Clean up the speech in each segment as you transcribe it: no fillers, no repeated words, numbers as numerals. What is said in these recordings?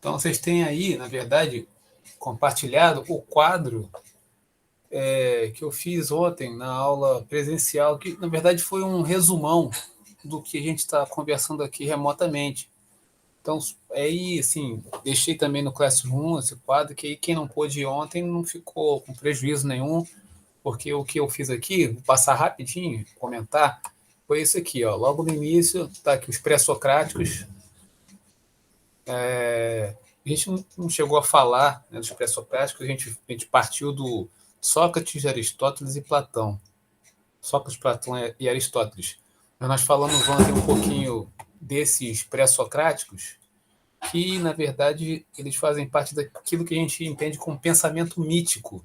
Então, vocês têm aí, na verdade, compartilhado o quadro que eu fiz ontem na aula presencial, que, na verdade, foi um resumão do que a gente está conversando aqui remotamente. Então, aí, assim, deixei também no Classroom esse quadro, que aí quem não pôde ir ontem não ficou com prejuízo nenhum, porque o que eu fiz aqui, vou passar rapidinho, comentar, foi isso aqui, ó. Logo no início, está aqui os pré-socráticos. A gente não chegou a falar, né, dos pré-socráticos, a gente partiu do Sócrates, Aristóteles e Platão. Sócrates, Platão e Aristóteles. Mas nós falamos ontem um pouquinho desses pré-socráticos, que, na verdade, eles fazem parte daquilo que a gente entende como pensamento mítico.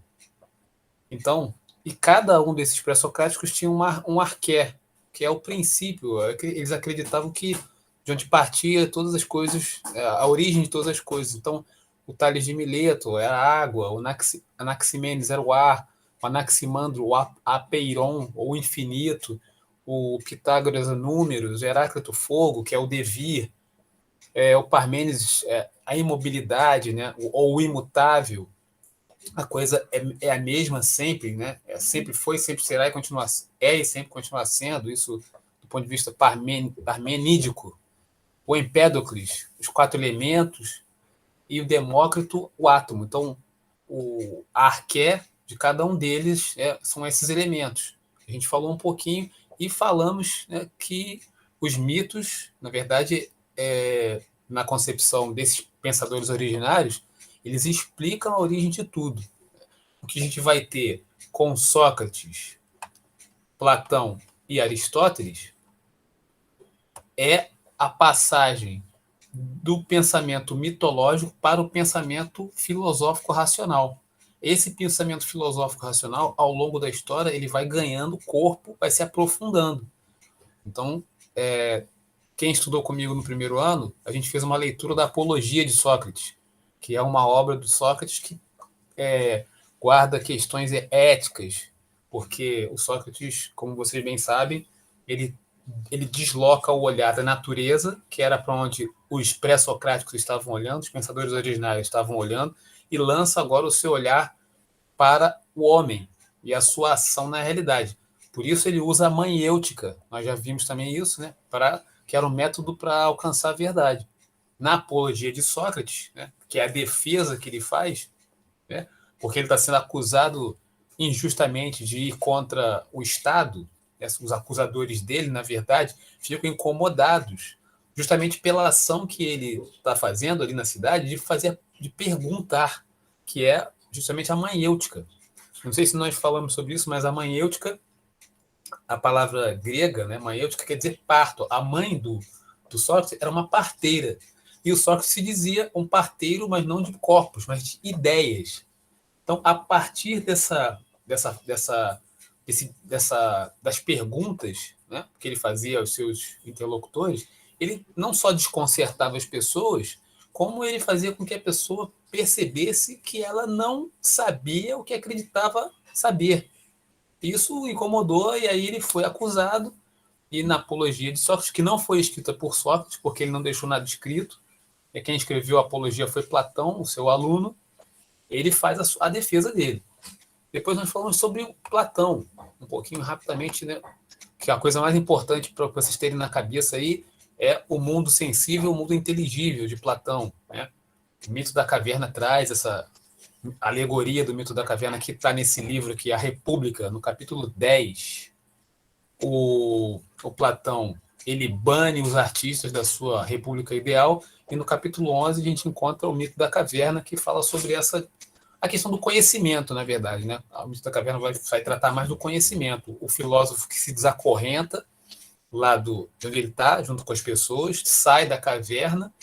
Então, e cada um desses pré-socráticos tinha um arqué, que é o princípio. Eles acreditavam que de onde partia todas as coisas, a origem de todas as coisas. Então, o Tales de Mileto era a água, o Anaximenes era o ar, o Anaximandro, o apeiron, ou o infinito, o Pitágoras, números, o Heráclito, fogo, que é o devir, o Parmênides, a imobilidade, né? Ou o imutável. A coisa é a mesma sempre, né? Sempre foi, sempre será e sempre continuar sendo, isso do ponto de vista parmenídico. O Empédocles, os quatro elementos, e o Demócrito, o átomo. Então, a arqué de cada um deles são esses elementos. A gente falou um pouquinho e falamos, né, que os mitos, na verdade, na concepção desses pensadores originários, eles explicam a origem de tudo. O que a gente vai ter com Sócrates, Platão e Aristóteles é a passagem do pensamento mitológico para o pensamento filosófico racional. Esse pensamento filosófico racional, ao longo da história, ele vai ganhando corpo, vai se aprofundando. Então, quem estudou comigo no primeiro ano, a gente fez uma leitura da Apologia de Sócrates, que é uma obra do Sócrates que guarda questões éticas, porque o Sócrates, como vocês bem sabem, ele desloca o olhar da natureza, que era para onde os pré-socráticos estavam olhando, os pensadores originários estavam olhando, e lança agora o seu olhar para o homem e a sua ação na realidade. Por isso ele usa a maiêutica, nós já vimos também isso, né, que era o método para alcançar a verdade. Na Apologia de Sócrates, né, que é a defesa que ele faz, né, porque ele está sendo acusado injustamente de ir contra o Estado, os acusadores dele, na verdade, ficam incomodados justamente pela ação que ele está fazendo ali na cidade de perguntar, que é justamente a maiêutica. Não sei se nós falamos sobre isso, mas a maiêutica, a palavra grega, né, maiêutica quer dizer parto. A mãe do Sócrates era uma parteira. E o Sócrates se dizia um parteiro, mas não de corpos, mas de ideias. Então, a partir das perguntas, né, que ele fazia aos seus interlocutores, ele não só desconcertava as pessoas, como ele fazia com que a pessoa percebesse que ela não sabia o que acreditava saber. Isso incomodou e aí ele foi acusado, e na Apologia de Sócrates, que não foi escrita por Sócrates, porque ele não deixou nada escrito, quem escreveu a Apologia foi Platão, o seu aluno, ele faz a defesa dele. Depois nós falamos sobre o Platão, um pouquinho rapidamente, né? Que a coisa mais importante para vocês terem na cabeça aí é o mundo sensível, o mundo inteligível de Platão, né? O mito da caverna traz essa alegoria do mito da caverna que está nesse livro aqui, A República, no capítulo 10. O Platão ele bane os artistas da sua república ideal, e no capítulo 11 a gente encontra o mito da caverna, que fala sobre a questão do conhecimento, na verdade, né? O mito da caverna vai tratar mais do conhecimento. O filósofo que se desacorrenta lá de onde ele está, junto com as pessoas, sai da caverna,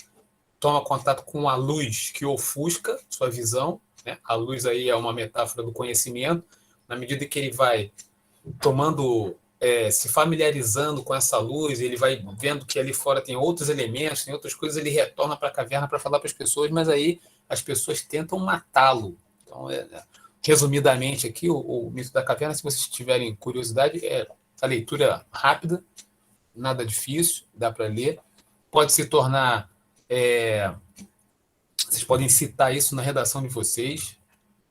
toma contato com a luz que ofusca sua visão, né? A luz aí é uma metáfora do conhecimento. Na medida que ele vai tomando, se familiarizando com essa luz, ele vai vendo que ali fora tem outros elementos, tem outras coisas, ele retorna para a caverna para falar para as pessoas, mas aí as pessoas tentam matá-lo. Então, resumidamente aqui, o mito da caverna, se vocês tiverem curiosidade, é a leitura rápida, nada difícil, dá para ler. Pode se tornar Vocês podem citar isso na redação de vocês,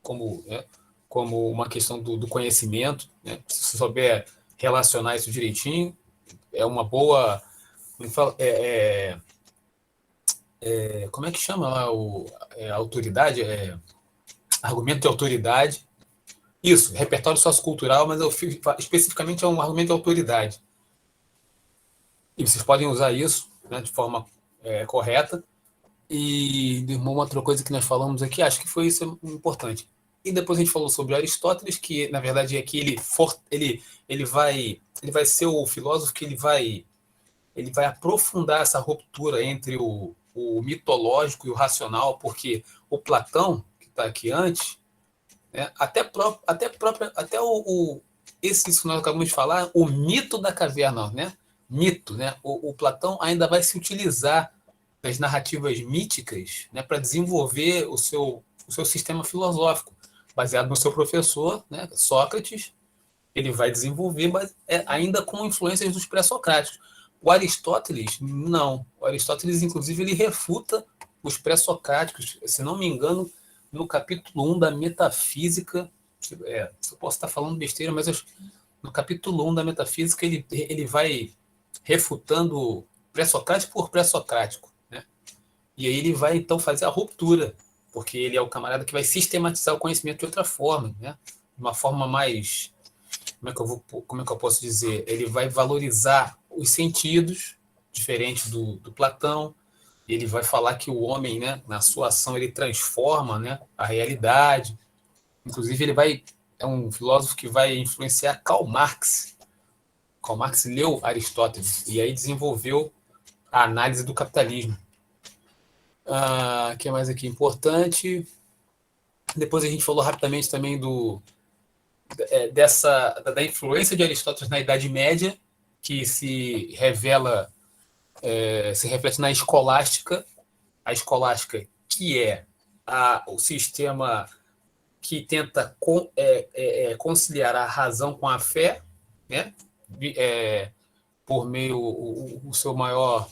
como, né, como uma questão do conhecimento. Né? Se você souber relacionar isso direitinho, é uma boa. Como é que chama lá autoridade? Argumento de autoridade. Isso, repertório sociocultural, mas eu fiz, especificamente é um argumento de autoridade. E vocês podem usar isso, né, de forma correta. E uma outra coisa que nós falamos aqui, acho que foi isso importante. E depois a gente falou sobre Aristóteles, que na verdade é que ele vai ser o filósofo que ele vai aprofundar essa ruptura entre o mitológico e o racional, porque o Platão, que está aqui antes, né, até esse que nós acabamos de falar, o mito da caverna, né? Mito, né? O Platão ainda vai se utilizar das narrativas míticas, né, para desenvolver o seu sistema filosófico, baseado no seu professor, né, Sócrates. Ele vai desenvolver, mas ainda com influências dos pré-socráticos. O Aristóteles, não. O Aristóteles, inclusive, ele refuta os pré-socráticos, se não me engano, no capítulo 1 da Metafísica. Eu posso estar falando besteira, mas no capítulo 1 da Metafísica ele vai refutando pré-socrático por pré-socrático. Né? E aí ele vai, então, fazer a ruptura, porque ele é o camarada que vai sistematizar o conhecimento de outra forma, né? De uma forma mais... Como é que eu posso dizer? Ele vai valorizar os sentidos, diferente do Platão. Ele vai falar que o homem, né, na sua ação, ele transforma, né, a realidade. Inclusive, é um filósofo que vai influenciar Karl Marx. Karl Marx leu Aristóteles e aí desenvolveu a análise do capitalismo. O que é mais aqui importante? Depois a gente falou rapidamente também da influência de Aristóteles na Idade Média, que se reflete na escolástica, a escolástica que é o sistema que tenta conciliar a razão com a fé, né? Por meio a sua maior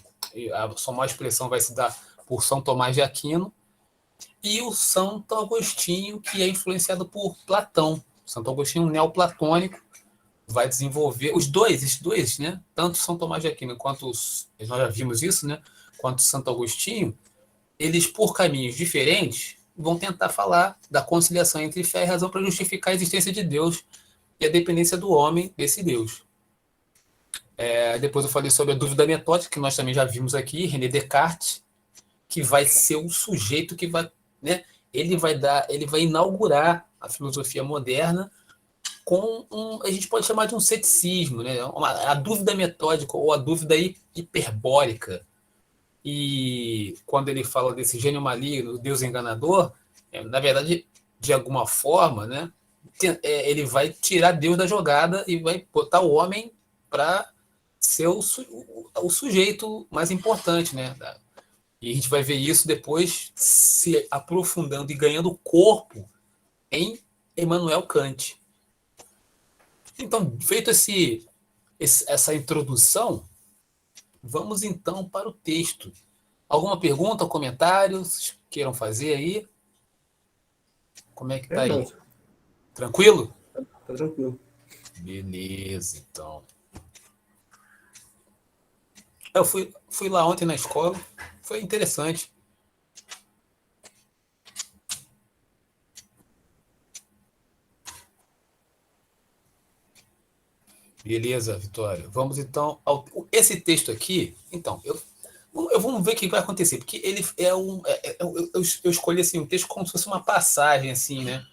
expressão vai se dar por São Tomás de Aquino, e o Santo Agostinho, que é influenciado por Platão. Santo Agostinho neoplatônico, vai desenvolver esses dois, né? Tanto São Tomás de Aquino quanto nós já vimos isso, né? Quanto Santo Agostinho, eles por caminhos diferentes vão tentar falar da conciliação entre fé e razão para justificar a existência de Deus e a dependência do homem desse Deus. Depois eu falei sobre a dúvida metódica, que nós também já vimos aqui, René Descartes, que vai ser o sujeito que vai, né? Ele vai inaugurar a filosofia moderna com a gente pode chamar de um ceticismo, né? A dúvida metódica ou a dúvida hiperbólica. E quando ele fala desse gênio maligno, Deus enganador, na verdade, de alguma forma, né, ele vai tirar Deus da jogada e vai botar o homem para ser o sujeito mais importante, né? E a gente vai ver isso depois se aprofundando e ganhando corpo em Immanuel Kant. Então, feito essa introdução, vamos então para o texto. Alguma pergunta ou comentário vocês queiram fazer aí? Como é que tá aí? Tranquilo? Tá tranquilo. Beleza, então. Eu fui lá ontem na escola, foi interessante. Beleza, Vitória. Vitória. Vamos então esse texto aqui. Então, vamos ver o que vai acontecer, porque ele eu escolhi assim um texto como se fosse uma passagem assim, né,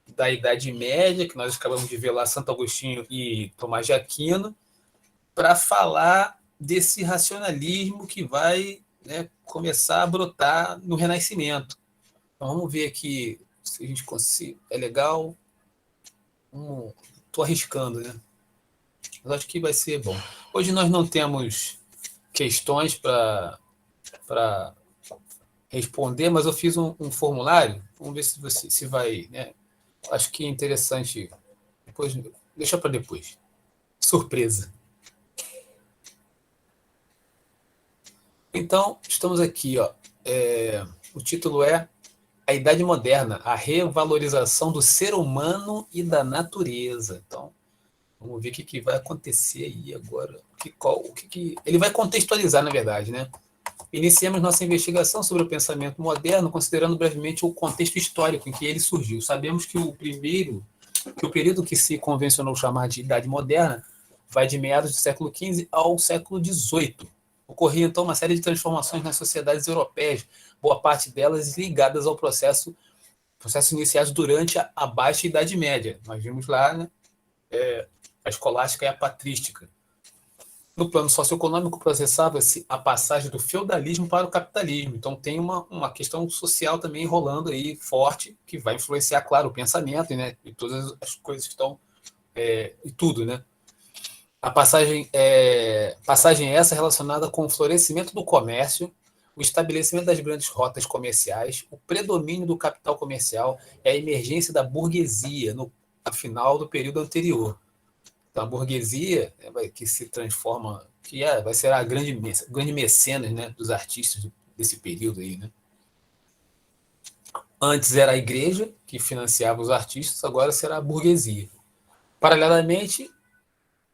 da Idade Média, que nós acabamos de ver lá Santo Agostinho e Tomás de Aquino, para falar desse racionalismo que vai, né, começar a brotar no Renascimento. Então, vamos ver aqui se a gente consegue. É legal. Estou arriscando, né? Mas acho que vai ser bom. Hoje nós não temos questões para responder, mas eu fiz um formulário. Vamos ver se você vai, né? Acho que é interessante. Depois, deixa para depois. Surpresa. Então, estamos aqui, ó. o título é A Idade Moderna, a revalorização do ser humano e da natureza. Então, vamos ver o que vai acontecer aí agora. Ele vai contextualizar, na verdade, né? Iniciamos nossa investigação sobre o pensamento moderno, considerando brevemente o contexto histórico em que ele surgiu. Sabemos que o período que se convencionou chamar de Idade Moderna vai de meados do século XV ao século XVIII. Ocorria, então, uma série de transformações nas sociedades europeias, boa parte delas ligadas ao processo iniciado durante a Baixa Idade Média. Nós vimos lá, né, a escolástica e a patrística. No plano socioeconômico, processava-se a passagem do feudalismo para o capitalismo. Então, tem uma questão social também rolando aí forte, que vai influenciar, claro, o pensamento, né, e todas as coisas que estão... e tudo, né? A passagem essa relacionada com o florescimento do comércio, o estabelecimento das grandes rotas comerciais, o predomínio do capital comercial e a emergência da burguesia no final do período anterior. Então, a burguesia que se transforma, vai ser a grande mecenas, né, dos artistas desse período aí, né? Antes era a igreja que financiava os artistas, agora será a burguesia. Paralelamente,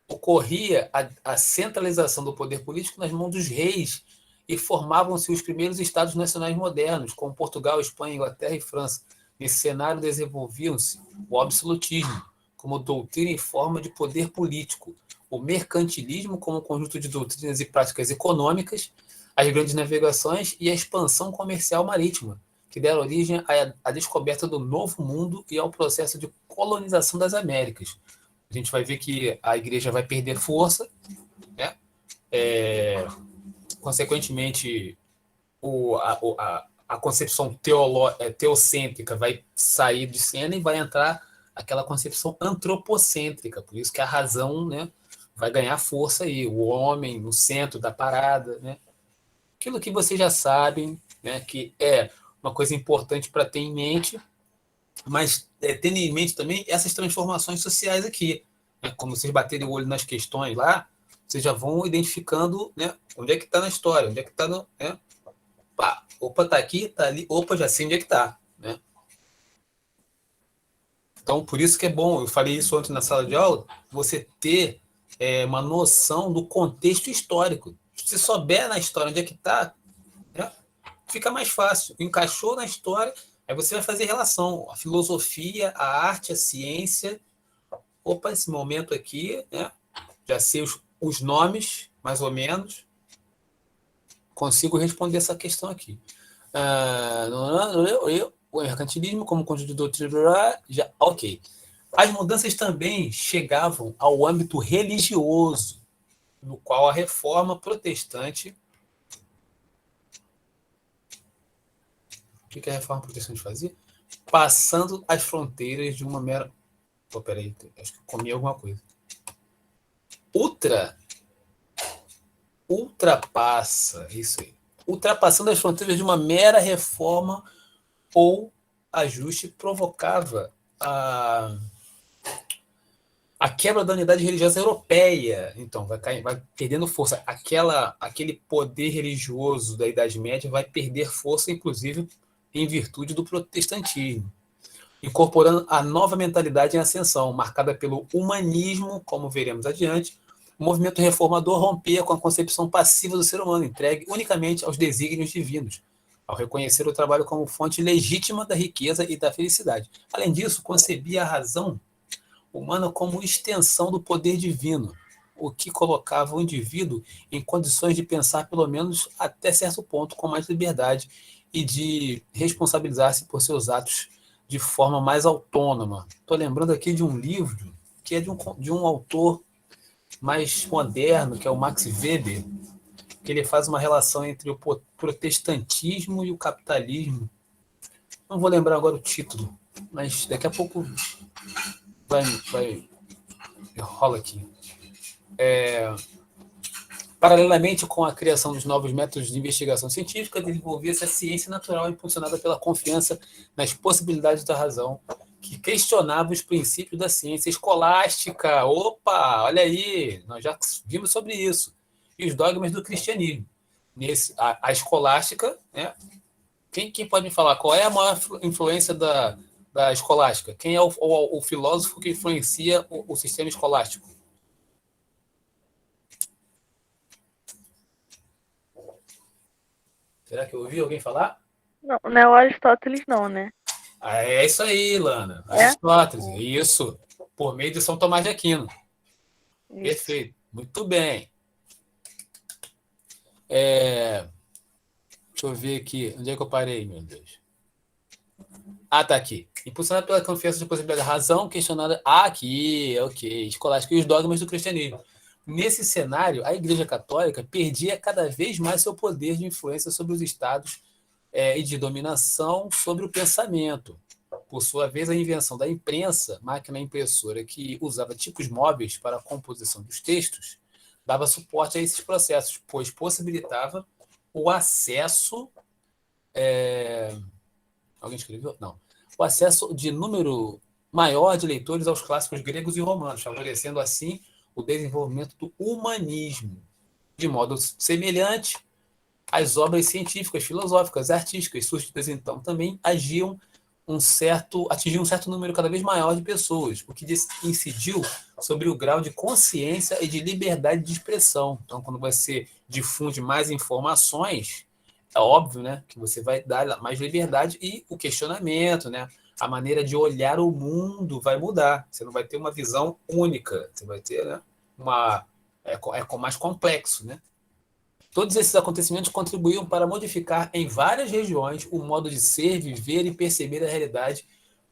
ocorria a centralização do poder político nas mãos dos reis e formavam-se os primeiros estados nacionais modernos, como Portugal, Espanha, Inglaterra e França. Nesse cenário desenvolviam-se o absolutismo como doutrina e forma de poder político, o mercantilismo como conjunto de doutrinas e práticas econômicas, as grandes navegações e a expansão comercial marítima, que deram origem à descoberta do Novo Mundo e ao processo de colonização das Américas. A gente vai ver que a igreja vai perder força, né? Consequentemente, a concepção teocêntrica vai sair de cena e vai entrar aquela concepção antropocêntrica, por isso que a razão, né, vai ganhar força aí, o homem no centro da parada, né? Aquilo que vocês já sabem, né, que é uma coisa importante para ter em mente, mas tendo em mente também essas transformações sociais aqui, né? Como vocês baterem o olho nas questões lá, vocês já vão identificando, né, onde é que está na história, onde é que está no... Né? Opa, está aqui, está ali, opa, já sei onde é que está, né? Então, por isso que é bom, eu falei isso ontem na sala de aula, você ter uma noção do contexto histórico. Se você souber na história onde é que está, né, fica mais fácil. Encaixou na história, aí você vai fazer relação. A filosofia, a arte, a ciência. Opa, esse momento aqui, né, já sei os nomes, mais ou menos. Consigo responder essa questão aqui. O mercantilismo como conjunto de doutrina, ok. As mudanças também chegavam ao âmbito religioso, no qual a reforma protestante... O que a reforma protestante fazia? Passando as fronteiras de uma mera... peraí, acho que comi alguma coisa. Ultrapassa, isso aí. Ultrapassando as fronteiras de uma mera reforma ou ajuste, provocava a quebra da unidade religiosa europeia. Então, vai perdendo força. Aquele poder religioso da Idade Média vai perder força, inclusive, em virtude do protestantismo, incorporando a nova mentalidade em ascensão, marcada pelo humanismo, como veremos adiante. O movimento reformador rompia com a concepção passiva do ser humano, entregue unicamente aos desígnios divinos, ao reconhecer o trabalho como fonte legítima da riqueza e da felicidade. Além disso, concebia a razão humana como extensão do poder divino, o que colocava o indivíduo em condições de pensar, pelo menos até certo ponto, com mais liberdade e de responsabilizar-se por seus atos de forma mais autônoma. Estou lembrando aqui de um livro que é de um autor mais moderno, que é o Max Weber, que ele faz uma relação entre o protestantismo e o capitalismo. Não vou lembrar agora o título, mas daqui a pouco vai rola aqui. Paralelamente com a criação dos novos métodos de investigação científica, desenvolvia-se a ciência natural impulsionada pela confiança nas possibilidades da razão, que questionava os princípios da ciência escolástica. Opa, olha aí, nós já vimos sobre isso. E os dogmas do cristianismo. A escolástica, né, Quem pode me falar qual é a maior influência da escolástica? Quem é o filósofo que influencia o sistema escolástico? Será que eu ouvi alguém falar? Não, não é o Aristóteles, não, né? Ah, é isso aí, Lana. É? Aristóteles, isso. Por meio de São Tomás de Aquino. Isso. Perfeito. Muito bem. Deixa eu ver aqui. Onde é que eu parei, meu Deus? Ah, tá aqui. Impulsionada pela confiança de possibilidade da razão, questionada. Ah, aqui, ok. Escolástica e os dogmas do cristianismo. Nesse cenário, a Igreja Católica perdia cada vez mais seu poder de influência sobre os estados e de dominação sobre o pensamento. Por sua vez, a invenção da imprensa, máquina impressora que usava tipos móveis para a composição dos textos, dava suporte a esses processos, pois possibilitava o acesso. Alguém escreveu? Não. O acesso de número maior de leitores aos clássicos gregos e romanos, favorecendo assim o desenvolvimento do humanismo. De modo semelhante, as obras científicas, filosóficas, artísticas surgidas então também atingiam um certo número cada vez maior de pessoas, o que incidiu sobre o grau de consciência e de liberdade de expressão. Então, quando você difunde mais informações, é óbvio, né, que você vai dar mais liberdade e o questionamento, né, a maneira de olhar o mundo vai mudar. Você não vai ter uma visão única, você vai ter, né, mais complexo, né? Todos esses acontecimentos contribuíam para modificar em várias regiões o modo de ser, viver e perceber a realidade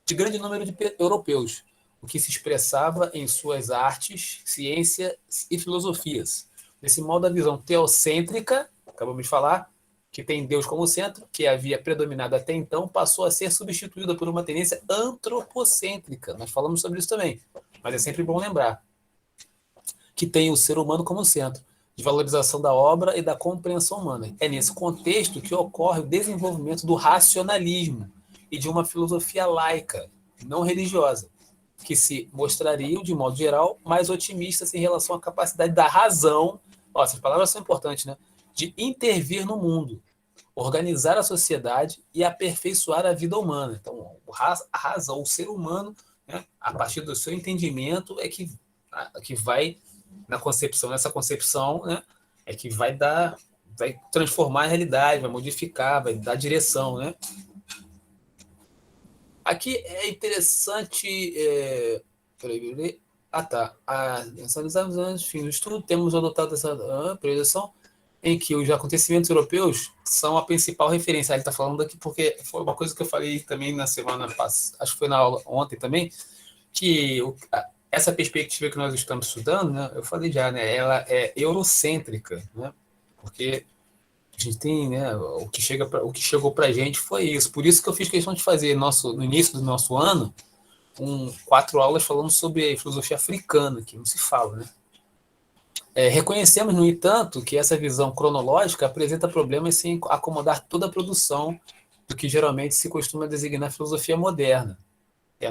de grande número de europeus, o que se expressava em suas artes, ciências e filosofias. Desse modo, a visão teocêntrica, acabamos de falar, que tem Deus como centro, que havia predominado até então, passou a ser substituída por uma tendência antropocêntrica. Nós falamos sobre isso também, mas é sempre bom lembrar que tem o ser humano como centro, de valorização da obra e da compreensão humana. É nesse contexto que ocorre o desenvolvimento do racionalismo e de uma filosofia laica, não religiosa, que se mostrariam, de modo geral, mais otimistas em relação à capacidade da razão, essas palavras são importantes, né, de intervir no mundo, organizar a sociedade e aperfeiçoar a vida humana. Então, a razão, o ser humano, né, a partir do seu entendimento, é que vai nessa concepção, né, é que vai transformar a realidade, vai modificar, vai dar direção, né? Aqui é interessante. Peraí. Ah, tá. Analisamos antes, fim do estudo, temos adotado essa priorização em que os acontecimentos europeus são a principal referência. Ele está falando aqui porque foi uma coisa que eu falei também na semana passada, acho que foi na aula ontem também, que essa perspectiva que nós estamos estudando, né, eu falei já, né, ela é eurocêntrica, né, porque a gente tem, né, o que chegou para a gente foi isso. Por isso que eu fiz questão de fazer no início do nosso ano 4 aulas falando sobre a filosofia africana, que não se fala, né? Reconhecemos, no entanto, que essa visão cronológica apresenta problemas sem acomodar toda a produção do que geralmente se costuma designar filosofia moderna.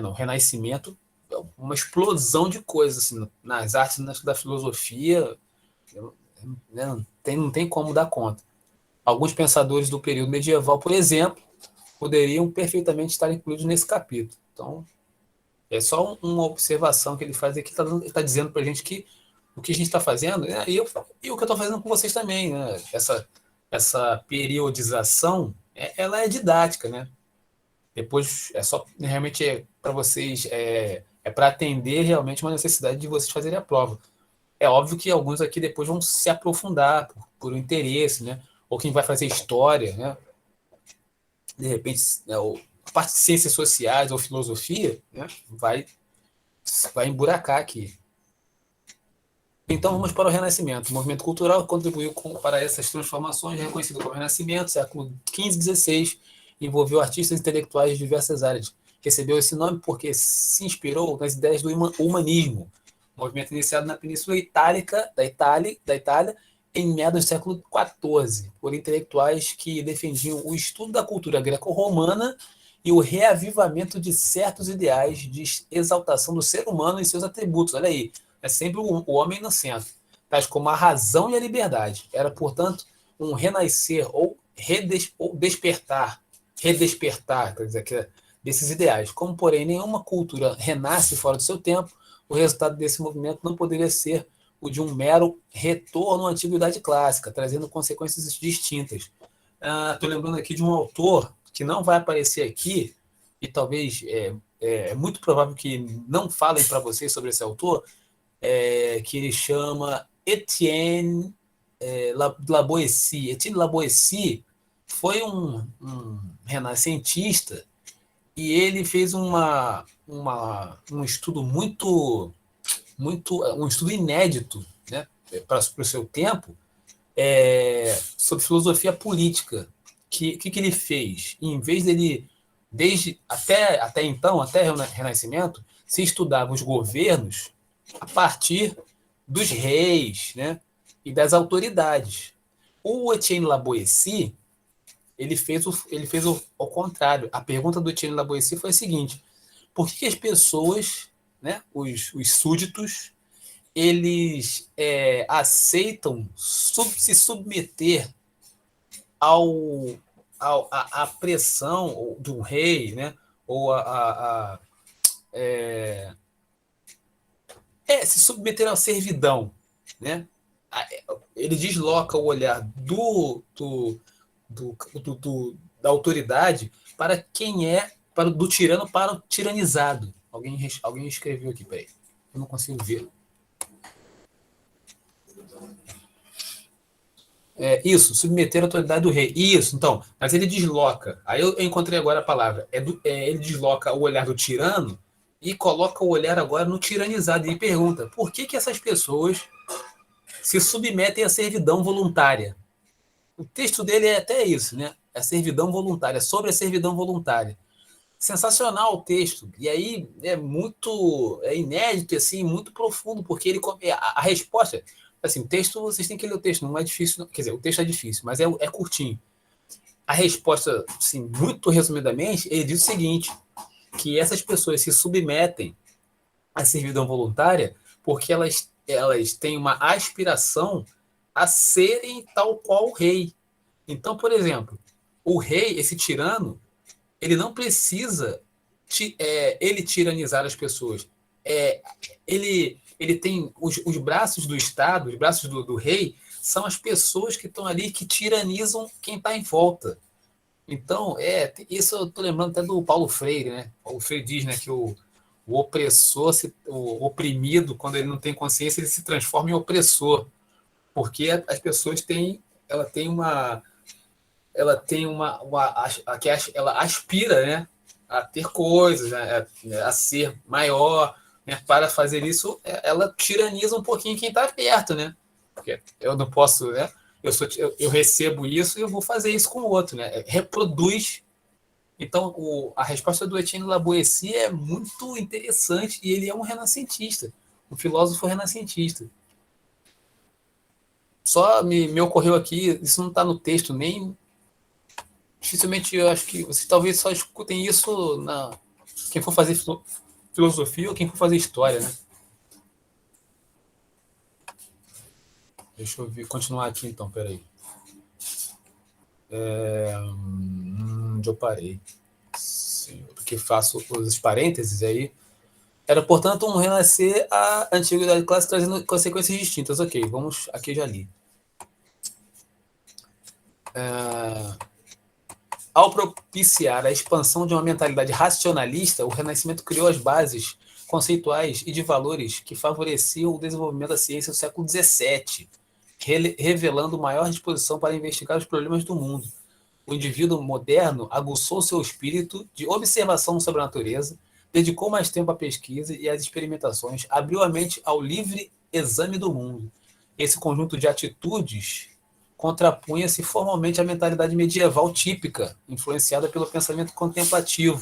No Renascimento, uma explosão de coisas assim, nas artes da filosofia, né, não tem como dar conta. Alguns pensadores do período medieval, por exemplo, poderiam perfeitamente estar incluídos nesse capítulo. Então, é só uma observação que ele faz aqui, está dizendo para a gente que o que a gente está fazendo, né, e o que eu estou fazendo com vocês também, né, essa periodização, ela é didática, né? Depois é só realmente para vocês, para atender realmente uma necessidade de vocês fazerem a prova. É óbvio que alguns aqui depois vão se aprofundar por um interesse, né? Ou quem vai fazer história, né? De repente, né, a parte de ciências sociais ou filosofia, né, vai emburacar aqui. Então vamos para o Renascimento. O movimento cultural contribuiu para essas transformações, reconhecido como Renascimento, século XV e XVI, envolveu artistas intelectuais de diversas áreas. Recebeu esse nome porque se inspirou nas ideias do humanismo, movimento iniciado na Península Itálica, da Itália, em meados do século XIV, por intelectuais que defendiam o estudo da cultura greco-romana e o reavivamento de certos ideais de exaltação do ser humano e seus atributos. Olha aí, é sempre o homem no centro, tais como a razão e a liberdade. Era, portanto, um renascer ou despertar redespertar, quer dizer, desses ideais. Como, porém, nenhuma cultura renasce fora do seu tempo, o resultado desse movimento não poderia ser o de um mero retorno à antiguidade clássica, trazendo consequências distintas. Estou lembrando aqui de um autor que não vai aparecer aqui, e talvez é muito provável que não falem para vocês sobre esse autor, que ele chama Etienne Laboissy. Etienne Laboissy foi um renascentista e ele fez um estudo um estudo inédito, né, para o seu tempo, sobre filosofia política. Que ele fez? Em vez dele, até então, até o Renascimento, se estudava os governos a partir dos reis, né, e das autoridades. O Etienne Laboissy, ele fez ao contrário. A pergunta do Etienne Laboissy foi a seguinte: por que as pessoas, né, os súditos, eles aceitam se submeter à pressão de um rei, né, ou se submeter à servidão, né? Ele desloca o olhar da autoridade para quem do tirano para o tiranizado. Alguém escreveu aqui, peraí. Eu não consigo ver. Isso, submeter a autoridade do rei. Isso, então. Mas ele desloca. Aí eu encontrei agora a palavra. Ele desloca o olhar do tirano e coloca o olhar agora no tiranizado. E pergunta: por que essas pessoas se submetem à servidão voluntária? O texto dele é até isso, né? A servidão voluntária, sobre a servidão voluntária. Sensacional o texto. E aí é inédito, assim, muito profundo, porque a resposta. Assim, o texto, vocês têm que ler o texto, não é difícil. Quer dizer, o texto é difícil, mas é curtinho. A resposta, assim, muito resumidamente, ele diz o seguinte: que essas pessoas se submetem à servidão voluntária porque elas têm uma aspiração a serem tal qual o rei. Então, por exemplo, o rei, esse tirano, ele não precisa ele tiranizar as pessoas. Ele tem os braços do Estado, os braços do rei, são as pessoas que estão ali que tiranizam quem está em volta. Então, isso eu estou lembrando até do Paulo Freire, né? Paulo Freire diz, né, que o opressor, o oprimido, quando ele não tem consciência, ele se transforma em opressor, porque as pessoas ela tem ela aspira, né, a ter coisas, né, a ser maior, né, para fazer isso, ela tiraniza um pouquinho quem está perto, né? Porque eu não posso, né? Eu recebo isso e eu vou fazer isso com o outro, né? Reproduz. Então, a resposta do Etienne Laboissy é muito interessante e ele é um renascentista, um filósofo renascentista. Só me ocorreu aqui, isso não está no texto nem. Dificilmente eu acho que vocês talvez só escutem isso quem for fazer filosofia ou quem for fazer história, né? Deixa eu continuar aqui então, peraí. Onde eu parei? Sim, porque faço os parênteses aí. Era, portanto, um renascer à antiguidade clássica trazendo consequências distintas. Ok, vamos. Aqui já li. Ao propiciar a expansão de uma mentalidade racionalista, o Renascimento criou as bases conceituais e de valores que favoreciam o desenvolvimento da ciência do século XVII, revelando maior disposição para investigar os problemas do mundo. O indivíduo moderno aguçou seu espírito de observação sobre a natureza, dedicou mais tempo à pesquisa e às experimentações, abriu a mente ao livre exame do mundo. Esse conjunto de atitudes contrapunha-se formalmente à mentalidade medieval típica, influenciada pelo pensamento contemplativo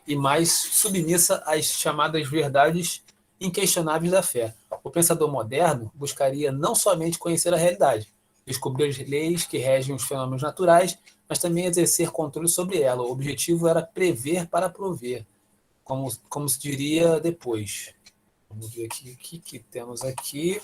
e mais submissa às chamadas verdades inquestionáveis da fé. O pensador moderno buscaria não somente conhecer a realidade, descobrir as leis que regem os fenômenos naturais, mas também exercer controle sobre ela. O objetivo era prever para prover, como se diria depois. Vamos ver aqui o que temos aqui.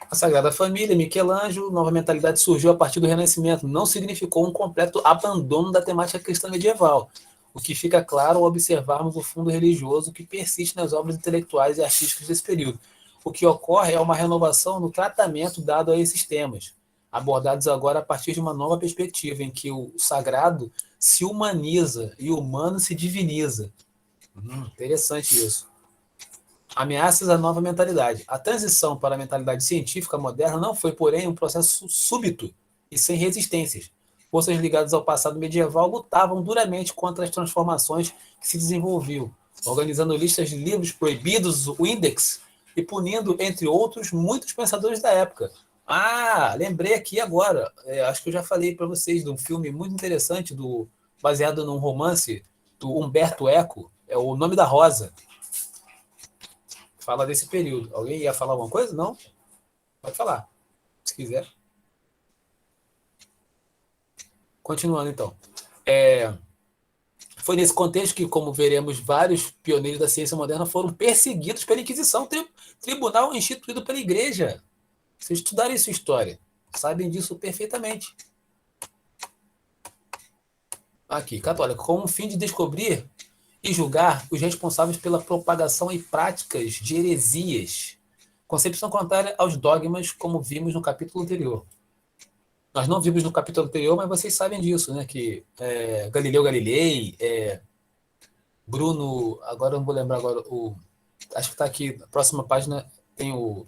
A Sagrada Família, Michelangelo, nova mentalidade surgiu a partir do Renascimento. Não significou um completo abandono da temática cristã medieval, o que fica claro ao observarmos o fundo religioso que persiste nas obras intelectuais e artísticas desse período. O que ocorre é uma renovação no tratamento dado a esses temas, abordados agora a partir de uma nova perspectiva, em que o sagrado se humaniza e o humano se diviniza. Interessante isso. Ameaças à nova mentalidade. A transição para a mentalidade científica moderna não foi, porém, um processo súbito e sem resistências. Forças ligadas ao passado medieval lutavam duramente contra as transformações que se desenvolviam, organizando listas de livros proibidos, o Index, e punindo, entre outros, muitos pensadores da época. Ah, lembrei aqui agora. Acho que eu já falei para vocês de um filme muito interessante baseado num romance do Humberto Eco. É O Nome da Rosa. Fala desse período. Alguém ia falar alguma coisa? Não? Pode falar, se quiser. Continuando, então. Foi nesse contexto que, como veremos, vários pioneiros da ciência moderna foram perseguidos pela Inquisição, tribunal instituído pela Igreja. Vocês estudarem sua história, sabem disso perfeitamente. Aqui, católica, com o fim de descobrir e julgar os responsáveis pela propagação e práticas de heresias, concepção contrária aos dogmas, como vimos no capítulo anterior. Nós não vimos no capítulo anterior, mas vocês sabem disso, né? Que Galileu Galilei, Bruno, agora eu não vou lembrar agora, acho que está aqui, na próxima página tem o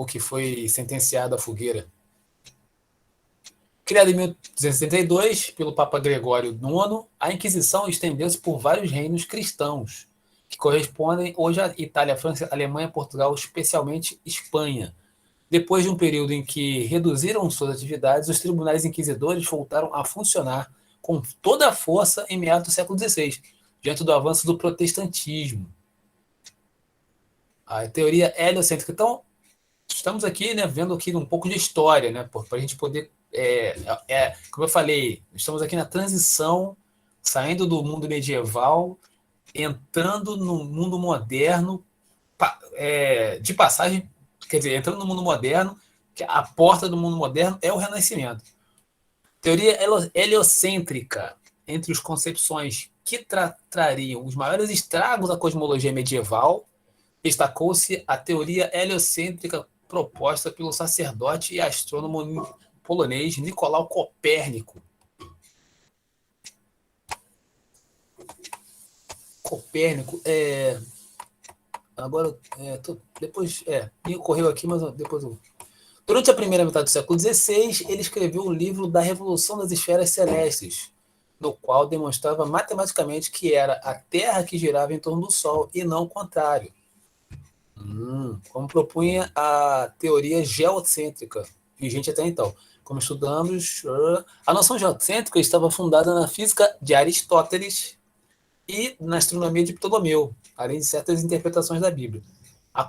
que foi sentenciado à fogueira. Criada em 1272 pelo Papa Gregório IX, a Inquisição estendeu-se por vários reinos cristãos, que correspondem hoje à Itália, França, Alemanha, Portugal, especialmente Espanha. Depois de um período em que reduziram suas atividades, os tribunais inquisidores voltaram a funcionar com toda a força em meados do século XVI, diante do avanço do protestantismo. A teoria heliocêntrica. Então, estamos aqui, né, vendo aqui um pouco de história, né, para a gente poder... como eu falei, estamos aqui na transição, saindo do mundo medieval, entrando no mundo moderno, de passagem, quer dizer, entrando no mundo moderno, que a porta do mundo moderno é o Renascimento. Teoria heliocêntrica, entre as concepções que trariam os maiores estragos à cosmologia medieval, destacou-se a teoria heliocêntrica proposta pelo sacerdote e astrônomo polonês Nicolau Copérnico. Copérnico agora, depois, me ocorreu aqui, mas depois eu... Durante a primeira metade do século XVI, ele escreveu o livro da Revolução das Esferas Celestes, no qual demonstrava matematicamente que era a Terra que girava em torno do Sol e não o contrário. Como propunha a teoria geocêntrica, vigente até então. Como estudamos, a noção geocêntrica estava fundada na física de Aristóteles e na astronomia de Ptolomeu, além de certas interpretações da Bíblia. A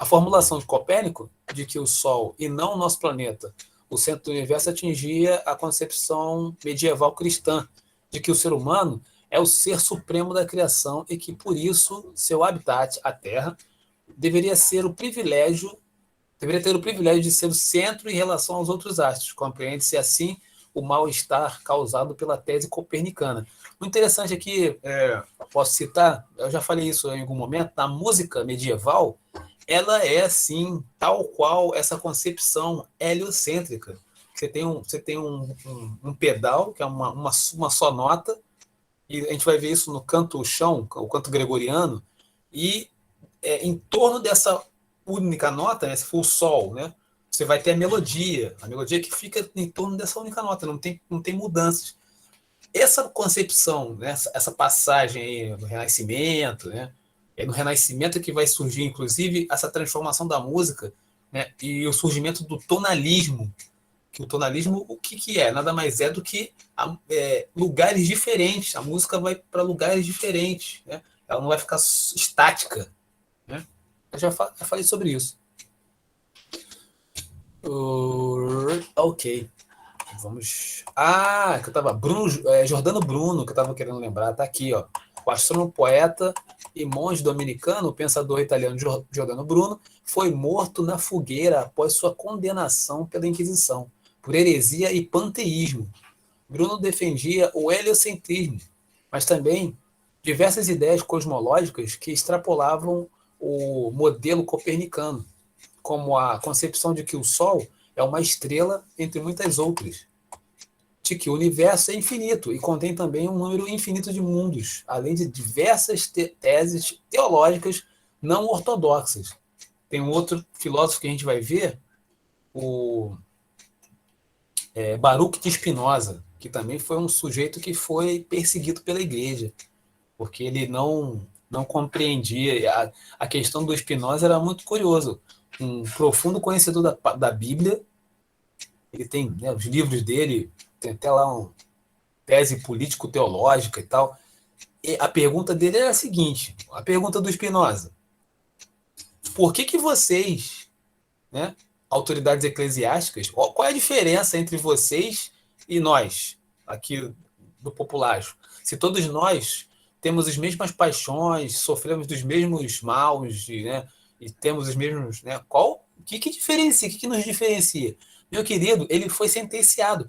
formulação de Copérnico de que o Sol e não o nosso planeta, o centro do universo, atingia a concepção medieval cristã de que o ser humano é o ser supremo da criação e que, por isso, seu habitat, a Terra, deveria ter o privilégio de ser o centro em relação aos outros astros. Compreende-se assim o mal-estar causado pela tese copernicana. O interessante aqui, posso citar, eu já falei isso em algum momento, na música medieval, ela é, sim, tal qual essa concepção heliocêntrica. Você tem um pedal, que é uma só nota, e a gente vai ver isso no canto-chão, o canto gregoriano, e em torno dessa única nota, né, se for o sol, né, você vai ter a melodia que fica em torno dessa única nota, não tem mudanças. Essa concepção, né, essa passagem aí no Renascimento, né, é no Renascimento que vai surgir, inclusive, essa transformação da música, né, e o surgimento do tonalismo. Que o tonalismo, o que é? Nada mais é do que lugares diferentes. A música vai para lugares diferentes, né? Ela não vai ficar estática, né? Eu já falei sobre isso. Ok. Vamos. Que eu tava. Jordano Bruno, que eu tava querendo lembrar, tá aqui, ó. O astrônomo, poeta e monge dominicano, o pensador italiano Giordano Bruno, foi morto na fogueira após sua condenação pela Inquisição, por heresia e panteísmo. Bruno defendia o heliocentrismo, mas também diversas ideias cosmológicas que extrapolavam o modelo copernicano, como a concepção de que o Sol é uma estrela entre muitas outras, de que o universo é infinito e contém também um número infinito de mundos, além de diversas teses teológicas não ortodoxas. Tem um outro filósofo que a gente vai ver, o Baruch de Spinoza, que também foi um sujeito que foi perseguido pela igreja, porque ele não compreendia. A questão do Spinoza era muito curioso. Um profundo conhecedor da Bíblia, ele tem, né, os livros dele, tem até lá uma tese político-teológica e tal. E a pergunta dele era a seguinte, a pergunta do Spinoza: por que vocês, né, autoridades eclesiásticas, qual é a diferença entre vocês e nós, aqui do populacho? Se todos nós temos as mesmas paixões, sofremos dos mesmos maus, né, e temos os mesmos... Né, o que diferencia? O que nos diferencia? Meu querido, ele foi sentenciado.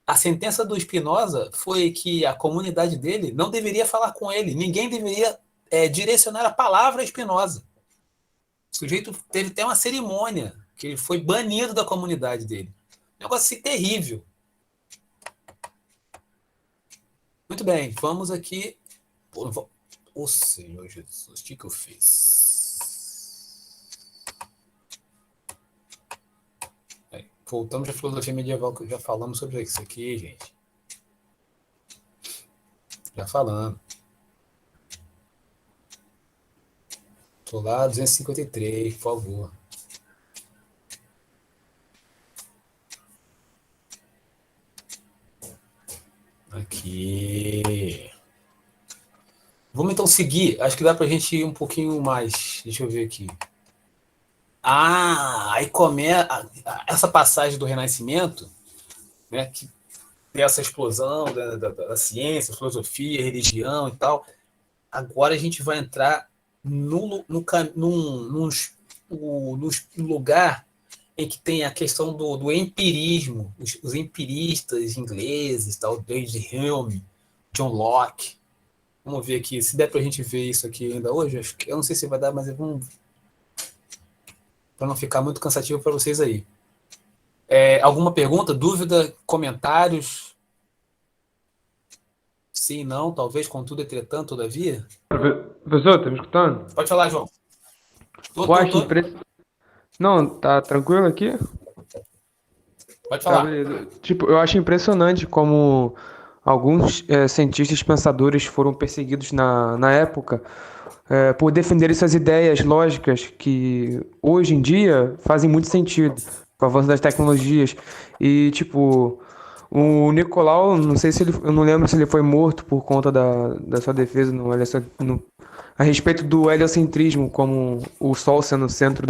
A sentença do Spinoza foi que a comunidade dele não deveria falar com ele. Ninguém deveria direcionar a palavra a Spinoza. O sujeito teve até uma cerimônia, que ele foi banido da comunidade dele. Um negócio assim terrível. Muito bem, vamos aqui. Ô Senhor Jesus, o que eu fiz? Voltamos à filosofia medieval, que já falamos sobre isso aqui, gente. Já falando. Estou lá, 253, por favor. Aqui. Vamos então seguir. Acho que dá para a gente ir um pouquinho mais. Deixa eu ver aqui. Aí começa essa passagem do Renascimento, né, que tem essa explosão da ciência, filosofia, religião e tal. Agora a gente vai entrar num lugar em que tem a questão do empirismo, os empiristas ingleses, tal, David Hume, John Locke. Vamos ver aqui, se der para a gente ver isso aqui ainda hoje. Eu não sei se vai dar, mas vamos, para não ficar muito cansativo para vocês aí. Alguma pergunta, dúvida, comentários? Sim, não, talvez, contudo, entretanto, todavia? Professor, tá me escutando? Pode falar, João. Eu acho Não, tá tranquilo aqui? Pode falar. beleza. Tipo, eu acho impressionante como alguns cientistas pensadores foram perseguidos na época por defenderem suas ideias lógicas que hoje em dia fazem muito sentido com o avanço das tecnologias. E, tipo, o Nicolau, não sei se eu não lembro se ele foi morto por conta da sua defesa a respeito do heliocentrismo, como o Sol sendo o centro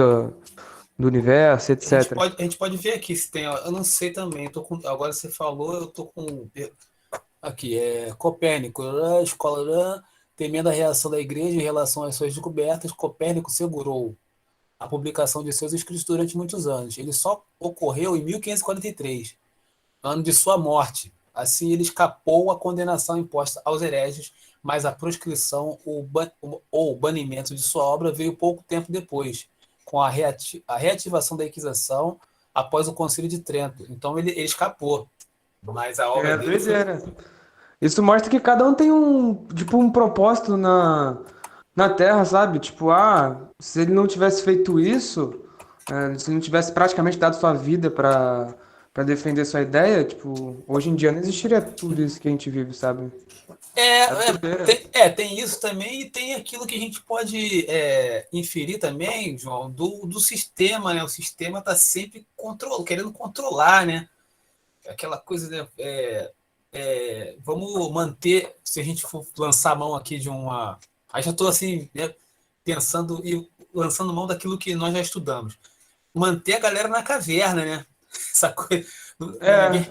do universo, etc. A gente pode ver aqui se tem. Eu não sei também. Agora você falou, eu tô com. Aqui, Copérnico, escola, temendo a reação da igreja em relação às suas descobertas, Copérnico segurou a publicação de seus escritos durante muitos anos. Ele só ocorreu em 1543, ano de sua morte. Assim, ele escapou à condenação imposta aos hereges, mas a proscrição ou banimento de sua obra veio pouco tempo depois, com a reativação da Inquisição após o Concílio de Trento. Então, ele escapou. Mas a obra dele doideira. Isso mostra que cada um tem um propósito na Terra, sabe? Tipo, se ele não tivesse feito isso, se ele não tivesse praticamente dado sua vida para defender sua ideia, tipo, hoje em dia não existiria tudo isso que a gente vive, sabe? Tem isso também, e tem aquilo que a gente pode inferir também, João, do sistema, né? O sistema está sempre querendo controlar, né? Aquela coisa, né? Vamos manter, se a gente for lançar a mão aqui de uma... Aí já estou assim, né, pensando e lançando mão daquilo que nós já estudamos. Manter a galera na caverna, né? Essa coisa...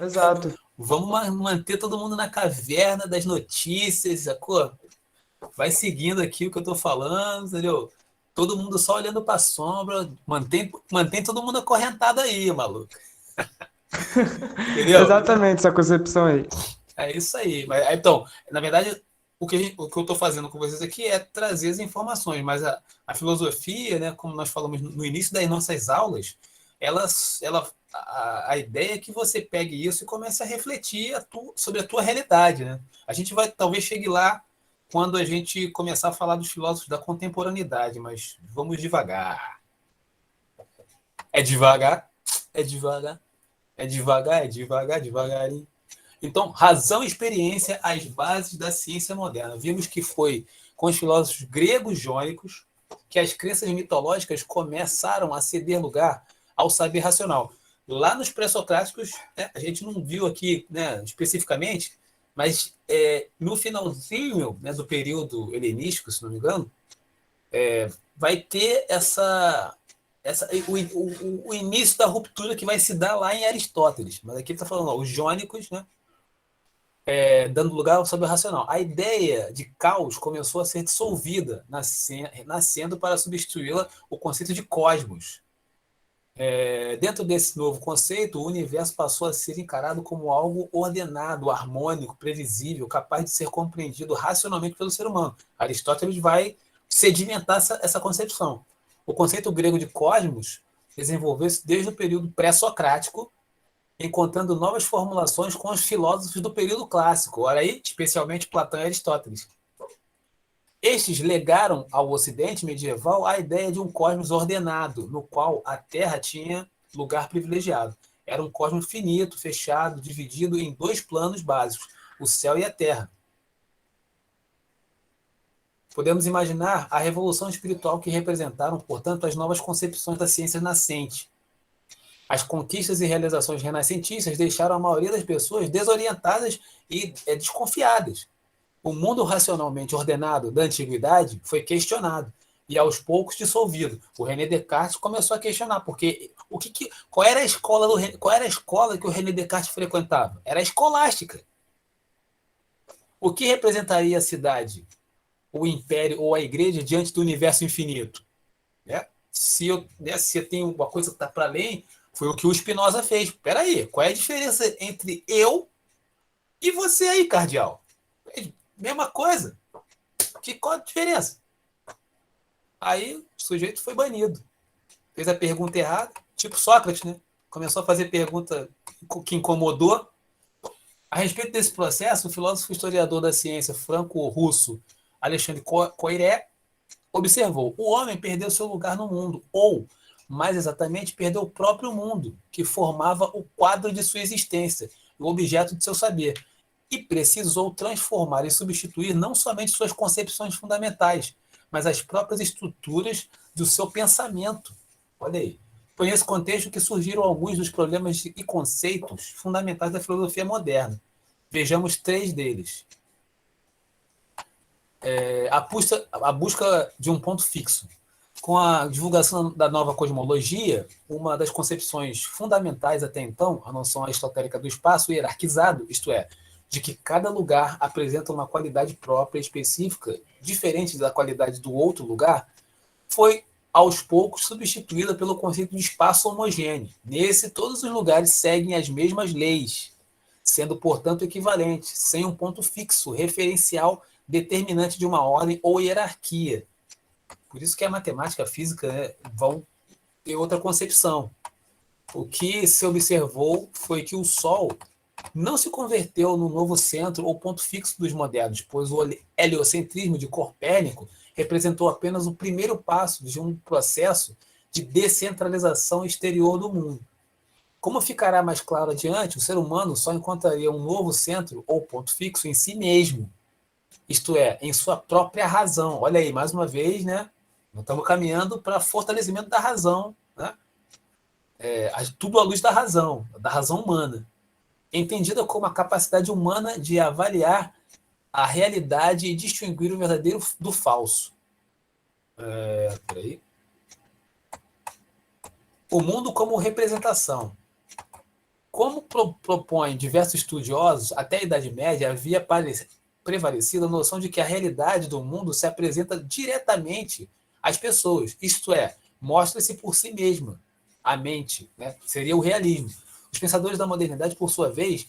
Exato. Vamos manter todo mundo na caverna das notícias, sacou? Vai seguindo aqui o que eu estou falando, entendeu? Todo mundo só olhando para a sombra, mantém todo mundo acorrentado aí, maluco. Entendeu? Exatamente essa concepção aí. É isso aí. Mas, então, na verdade, o que eu estou fazendo com vocês aqui é trazer as informações, mas a filosofia, né, como nós falamos no início das nossas aulas, a ideia é que você pegue isso e comece a refletir sobre a tua realidade. Né? A gente vai, talvez chegue lá quando a gente começar a falar dos filósofos da contemporaneidade, mas vamos devagar. É devagar, é devagar, é devagar, é devagar, devagarinho. Então, razão e experiência, as bases da ciência moderna. Vimos que foi com os filósofos gregos jônicos que as crenças mitológicas começaram a ceder lugar ao saber racional. Lá nos pré-socráticos, né, a gente não viu aqui, né, especificamente, mas no finalzinho, né, do período helenístico, se não me engano, vai ter o início da ruptura que vai se dar lá em Aristóteles. Mas aqui ele está falando, ó, os jônicos, né, dando lugar ao saber racional. A ideia de caos começou a ser dissolvida, nascendo para substituí-la o conceito de cosmos. Dentro desse novo conceito, o universo passou a ser encarado como algo ordenado, harmônico, previsível, capaz de ser compreendido racionalmente pelo ser humano. Aristóteles vai sedimentar essa concepção. O conceito grego de cosmos desenvolveu-se desde o período pré-socrático, encontrando novas formulações com os filósofos do período clássico, olha aí, especialmente Platão e Aristóteles. Estes legaram ao Ocidente medieval a ideia de um cosmos ordenado, no qual a Terra tinha lugar privilegiado. Era um cosmos finito, fechado, dividido em dois planos básicos, o céu e a Terra. Podemos imaginar a revolução espiritual que representaram, portanto, as novas concepções da ciência nascente. As conquistas e realizações renascentistas deixaram a maioria das pessoas desorientadas e desconfiadas. O mundo racionalmente ordenado da antiguidade foi questionado e aos poucos dissolvido. O René Descartes começou a questionar, porque qual era a escola que o René Descartes frequentava? Era a escolástica. O que representaria a cidade, o império ou a igreja diante do universo infinito? Se eu tenho uma coisa que está para além, foi o que o Spinoza fez. Espera aí, qual é a diferença entre eu e você aí, cardeal? Mesma coisa. Qual a diferença? Aí o sujeito foi banido. Fez a pergunta errada, tipo Sócrates, né? Começou a fazer pergunta que incomodou. A respeito desse processo, o filósofo historiador da ciência franco-russo Alexandre Koyré observou: o homem perdeu seu lugar no mundo, ou, mais exatamente, perdeu o próprio mundo, que formava o quadro de sua existência, o objeto de seu saber, e precisou transformar e substituir não somente suas concepções fundamentais, mas as próprias estruturas do seu pensamento. Olha aí. Foi nesse contexto que surgiram alguns dos problemas e conceitos fundamentais da filosofia moderna. Vejamos 3 deles. A busca de um ponto fixo. Com a divulgação da nova cosmologia, uma das concepções fundamentais até então, a noção aristotélica do espaço hierarquizado, isto é, de que cada lugar apresenta uma qualidade própria específica, diferente da qualidade do outro lugar, foi aos poucos substituída pelo conceito de espaço homogêneo. Nesse, todos os lugares seguem as mesmas leis, sendo, portanto, equivalentes, sem um ponto fixo, referencial determinante de uma ordem ou hierarquia. Por isso que a matemática e a física, né, vão ter outra concepção. O que se observou foi que o Sol não se converteu no novo centro ou ponto fixo dos modernos, pois o heliocentrismo de Copérnico representou apenas o primeiro passo de um processo de descentralização exterior do mundo. Como ficará mais claro adiante, o ser humano só encontraria um novo centro ou ponto fixo em si mesmo, isto é, em sua própria razão. Olha aí, mais uma vez, né? Nós estamos caminhando para fortalecimento da razão, né? Tudo à luz da razão humana, entendida como a capacidade humana de avaliar a realidade e distinguir o verdadeiro do falso. Peraí. O mundo como representação. Como propõem diversos estudiosos, até a Idade Média havia prevalecida a noção de que a realidade do mundo se apresenta diretamente às pessoas, isto é, mostra-se por si mesma, a mente, né? Seria o realismo. Os pensadores da modernidade, por sua vez,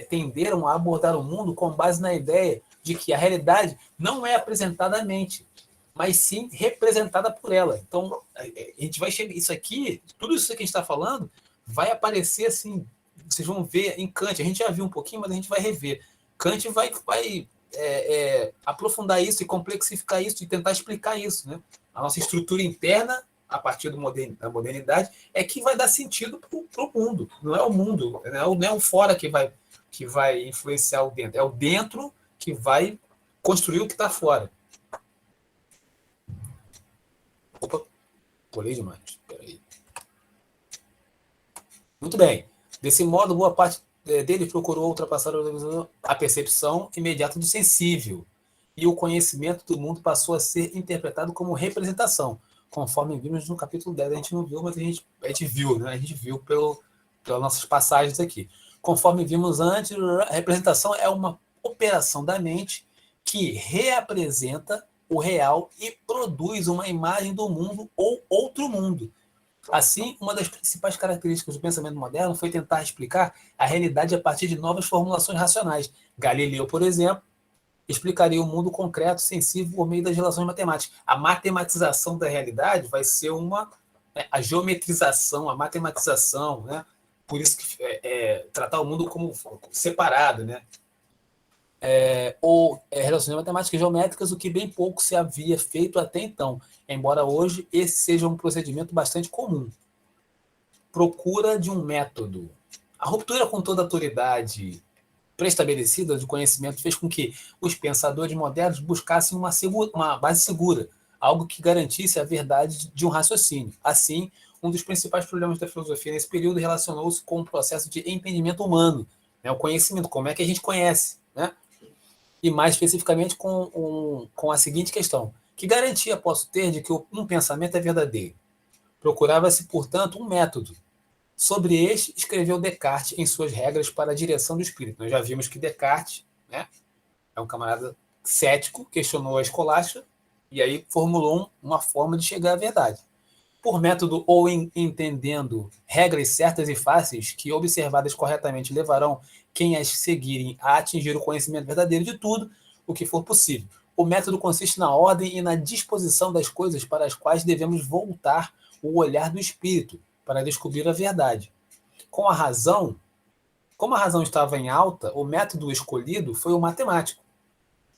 tenderam a abordar o mundo com base na ideia de que a realidade não é apresentada à mente, mas sim representada por ela. Então, a gente vai chegar. Isso aqui, tudo isso que a gente está falando, vai aparecer assim. Vocês vão ver em Kant. A gente já viu um pouquinho, mas a gente vai rever. Kant vai aprofundar isso e complexificar isso e tentar explicar isso, né? A nossa estrutura interna, a partir da modernidade, é que vai dar sentido para o mundo. Não é o mundo, não é o fora que vai influenciar o dentro. É o dentro que vai construir o que está fora. Opa, pulei demais. Peraí. Muito bem. Desse modo, boa parte dele procurou ultrapassar a percepção imediata do sensível, e o conhecimento do mundo passou a ser interpretado como representação, conforme vimos no capítulo 10. A gente não viu, mas a gente viu, né? A gente viu pelas nossas passagens aqui. Conforme vimos antes, a representação é uma operação da mente que reapresenta o real e produz uma imagem do mundo ou outro mundo. Assim, uma das principais características do pensamento moderno foi tentar explicar a realidade a partir de novas formulações racionais. Galileu, por exemplo, explicaria o mundo concreto, sensível, por meio das relações matemáticas. A matematização da realidade vai ser a geometrização, a matematização, né? Por isso que tratar o mundo como separado, né? Ou relações matemáticas geométricas, o que bem pouco se havia feito até então, embora hoje esse seja um procedimento bastante comum. Procura de um método. A ruptura com toda a autoridade pré-estabelecida de conhecimento fez com que os pensadores modernos buscassem uma base segura, algo que garantisse a verdade de um raciocínio. Assim, um dos principais problemas da filosofia nesse período relacionou-se com o processo de entendimento humano, né? O conhecimento, como é que a gente conhece, né? E mais especificamente com a seguinte questão: que garantia posso ter de que um pensamento é verdadeiro? Procurava-se, portanto, um método. Sobre este, escreveu Descartes em suas regras para a direção do espírito. Nós já vimos que Descartes, né, é um camarada cético, questionou a escolástica e aí formulou uma forma de chegar à verdade. Por método ou entendendo regras certas e fáceis que, observadas corretamente, levarão quem as seguirem a atingir o conhecimento verdadeiro de tudo o que for possível. O método consiste na ordem e na disposição das coisas para as quais devemos voltar o olhar do espírito para descobrir a verdade. Como a razão estava em alta, o método escolhido foi o matemático,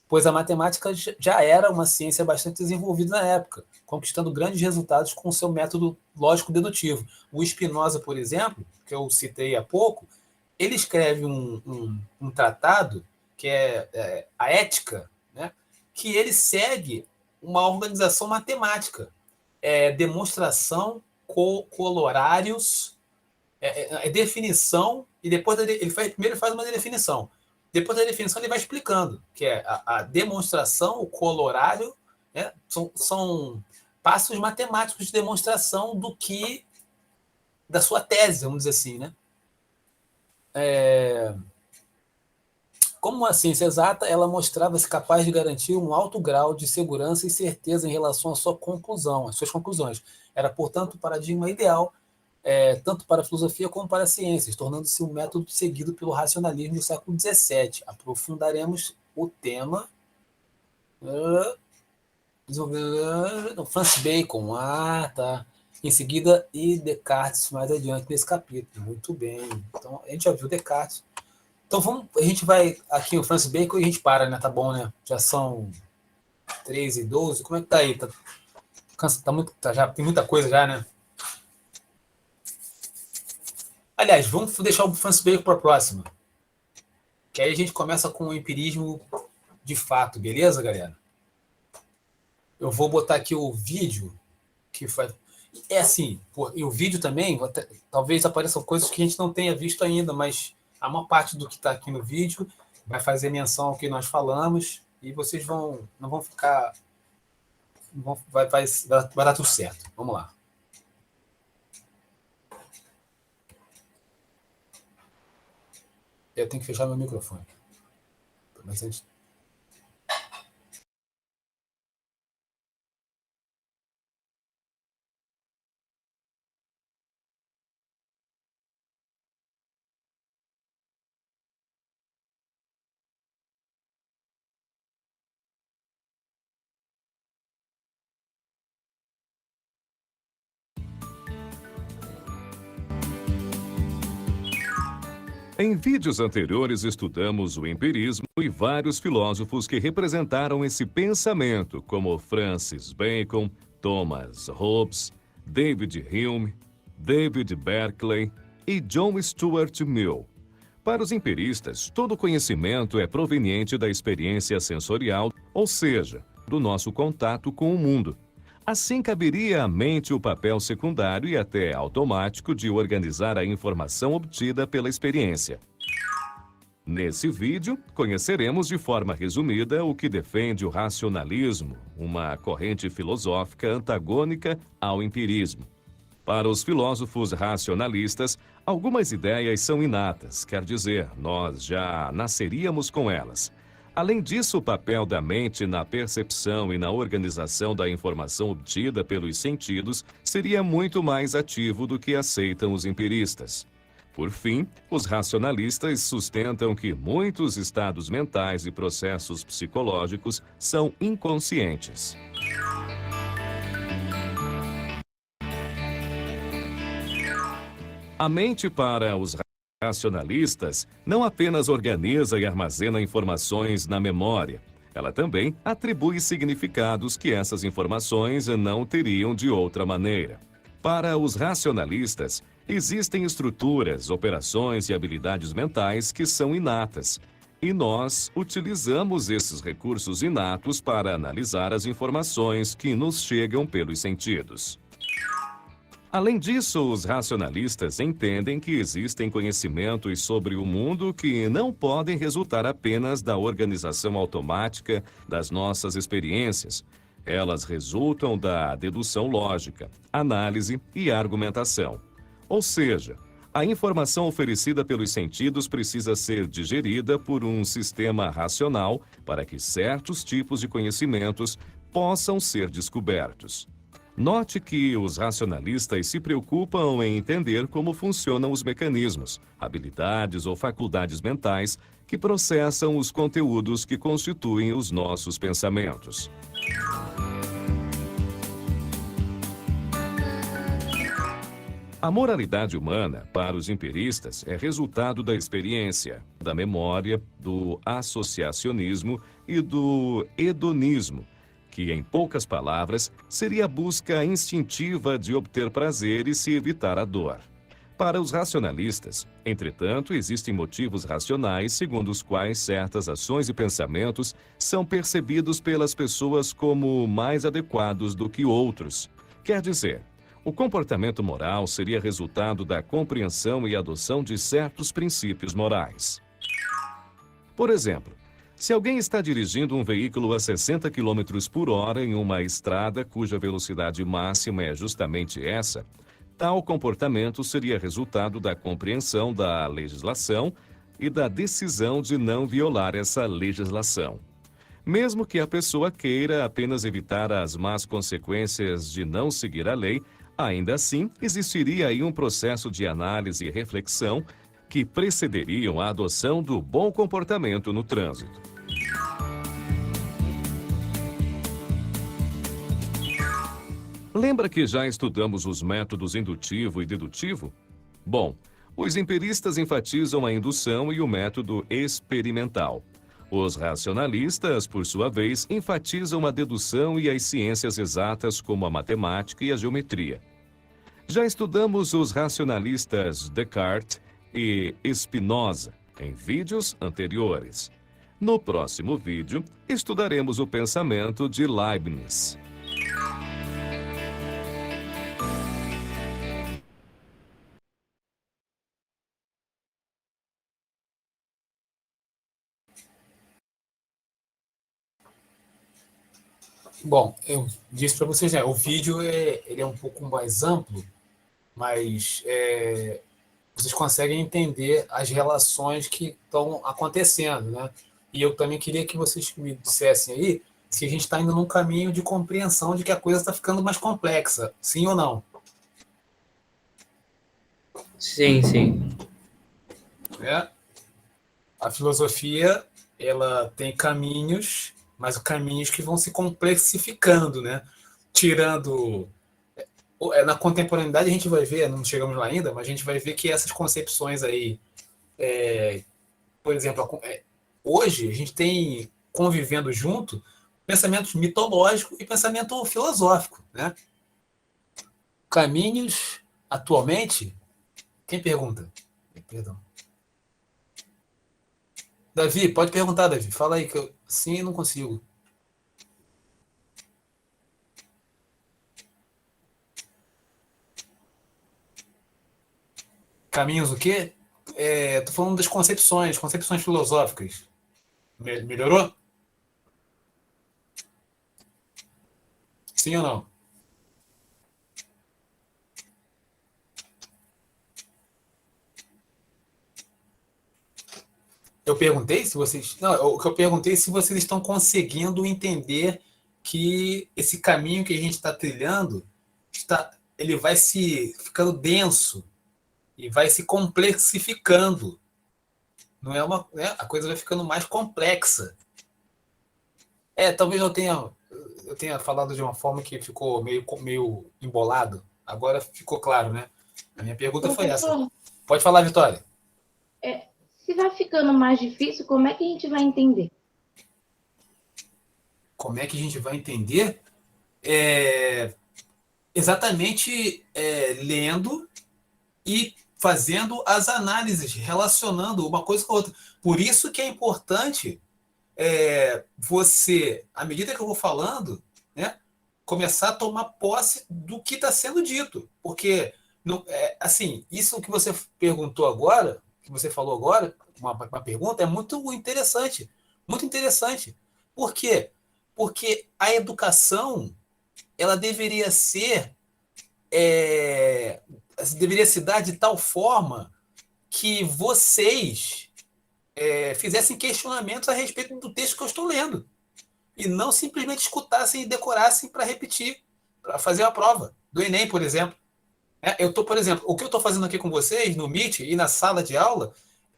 pois a matemática já era uma ciência bastante desenvolvida na época, conquistando grandes resultados com seu método lógico-dedutivo. O Spinoza, por exemplo, que eu citei há pouco, ele escreve um tratado, que é a Ética, né, que ele segue uma organização matemática, demonstração, colorários, definição, e depois primeiro ele faz uma definição. Depois da definição, ele vai explicando, que é a demonstração, o colorário, né, são passos matemáticos de demonstração da sua tese, vamos dizer assim, né? Como a ciência exata, ela mostrava-se capaz de garantir um alto grau de segurança e certeza em relação às suas conclusões. Era, portanto, o paradigma ideal, tanto para a filosofia como para as ciências, tornando-se um método seguido pelo racionalismo do século XVII. Aprofundaremos o tema. Francis Bacon, tá. Em seguida, e Descartes mais adiante nesse capítulo. Muito bem. Então, a gente já viu Descartes. Então, a gente vai aqui o Francis Bacon e a gente para, né? Tá bom, né? Já são 3h12. Como é que tá aí? Já tem muita coisa já, né? Aliás, vamos deixar o Francis Bacon para a próxima. Que aí a gente começa com o empirismo de fato, beleza, galera? Eu vou botar aqui o vídeo que faz. Assim, e o vídeo também, talvez apareçam coisas que a gente não tenha visto ainda, mas a maior parte do que está aqui no vídeo vai fazer menção ao que nós falamos e vocês não vão ficar. Vai dar tudo certo. Vamos lá. Eu tenho que fechar meu microfone. Mas antes... Em vídeos anteriores, estudamos o empirismo e vários filósofos que representaram esse pensamento, como Francis Bacon, Thomas Hobbes, David Hume, David Berkeley e John Stuart Mill. Para os empiristas, todo conhecimento é proveniente da experiência sensorial, ou seja, do nosso contato com o mundo. Assim, caberia à mente o papel secundário e até automático de organizar a informação obtida pela experiência. Nesse vídeo, conheceremos de forma resumida o que defende o racionalismo, uma corrente filosófica antagônica ao empirismo. Para os filósofos racionalistas, algumas ideias são inatas, quer dizer, nós já nasceríamos com elas. Além disso, o papel da mente na percepção e na organização da informação obtida pelos sentidos seria muito mais ativo do que aceitam os empiristas. Por fim, os racionalistas sustentam que muitos estados mentais e processos psicológicos são inconscientes. A mente, para os racionalistas, não apenas organiza e armazena informações na memória, ela também atribui significados que essas informações não teriam de outra maneira. Para os racionalistas, existem estruturas, operações e habilidades mentais que são inatas, e nós utilizamos esses recursos inatos para analisar as informações que nos chegam pelos sentidos. Além disso, os racionalistas entendem que existem conhecimentos sobre o mundo que não podem resultar apenas da organização automática das nossas experiências. Elas resultam da dedução lógica, análise e argumentação. Ou seja, a informação oferecida pelos sentidos precisa ser digerida por um sistema racional para que certos tipos de conhecimentos possam ser descobertos. Note que os racionalistas se preocupam em entender como funcionam os mecanismos, habilidades ou faculdades mentais que processam os conteúdos que constituem os nossos pensamentos. A moralidade humana, para os empiristas, é resultado da experiência, da memória, do associacionismo e do hedonismo, que, em poucas palavras, seria a busca instintiva de obter prazer e se evitar a dor. Para os racionalistas, entretanto, existem motivos racionais segundo os quais certas ações e pensamentos são percebidos pelas pessoas como mais adequados do que outros. Quer dizer, o comportamento moral seria resultado da compreensão e adoção de certos princípios morais. Por exemplo, se alguém está dirigindo um veículo a 60 km por hora em uma estrada cuja velocidade máxima é justamente essa, tal comportamento seria resultado da compreensão da legislação e da decisão de não violar essa legislação. Mesmo que a pessoa queira apenas evitar as más consequências de não seguir a lei, ainda assim existiria aí um processo de análise e reflexão que precederiam a adoção do bom comportamento no trânsito. Lembra que já estudamos os métodos indutivo e dedutivo? Bom, os empiristas enfatizam a indução e o método experimental. Os racionalistas, por sua vez, enfatizam a dedução e as ciências exatas como a matemática e a geometria. Já estudamos os racionalistas Descartes e Spinoza em vídeos anteriores. No próximo vídeo, estudaremos o pensamento de Leibniz. Bom, eu disse para vocês, o vídeo ele é um pouco mais amplo, mas vocês conseguem entender as relações que estão acontecendo, né? E eu também queria que vocês me dissessem aí se a gente está indo num caminho de compreensão de que a coisa está ficando mais complexa, sim ou não? Sim, sim. Né? A filosofia, ela tem caminhos, mas caminhos que vão se complexificando, né? Tirando... Na contemporaneidade a gente vai ver, não chegamos lá ainda, mas a gente vai ver que essas concepções aí, por exemplo, hoje a gente tem convivendo junto pensamentos mitológico e pensamento filosófico, né? Caminhos, atualmente... Quem pergunta? Perdão. Davi, pode perguntar, Davi. Fala aí, que eu sim não consigo. Caminhos o quê? Tô falando das concepções filosóficas. Melhorou? Sim ou não? Eu perguntei se vocês. Não, o que eu perguntei é se vocês estão conseguindo entender que esse caminho que a gente está trilhando ele vai se ficando denso e vai se complexificando. Não é uma, né? A coisa vai ficando mais complexa. Talvez eu tenha falado de uma forma que ficou meio embolado. Agora ficou claro, né? A minha pergunta foi essa. Professor, Pode falar, Vitória. se vai ficando mais difícil, como é que a gente vai entender? Como é que a gente vai entender? Exatamente lendo e fazendo as análises, relacionando uma coisa com a outra. Por isso que é importante você, à medida que eu vou falando, né, começar a tomar posse do que está sendo dito. Porque, não, assim, isso que você perguntou agora, que você falou agora, uma pergunta, é muito interessante. Muito interessante. Por quê? Porque a educação, ela deveria se dar de tal forma que vocês fizessem questionamentos a respeito do texto que eu estou lendo. E não simplesmente escutassem e decorassem para repetir, para fazer a prova do Enem, por exemplo. Por exemplo, o que eu estou fazendo aqui com vocês no Meet e na sala de aula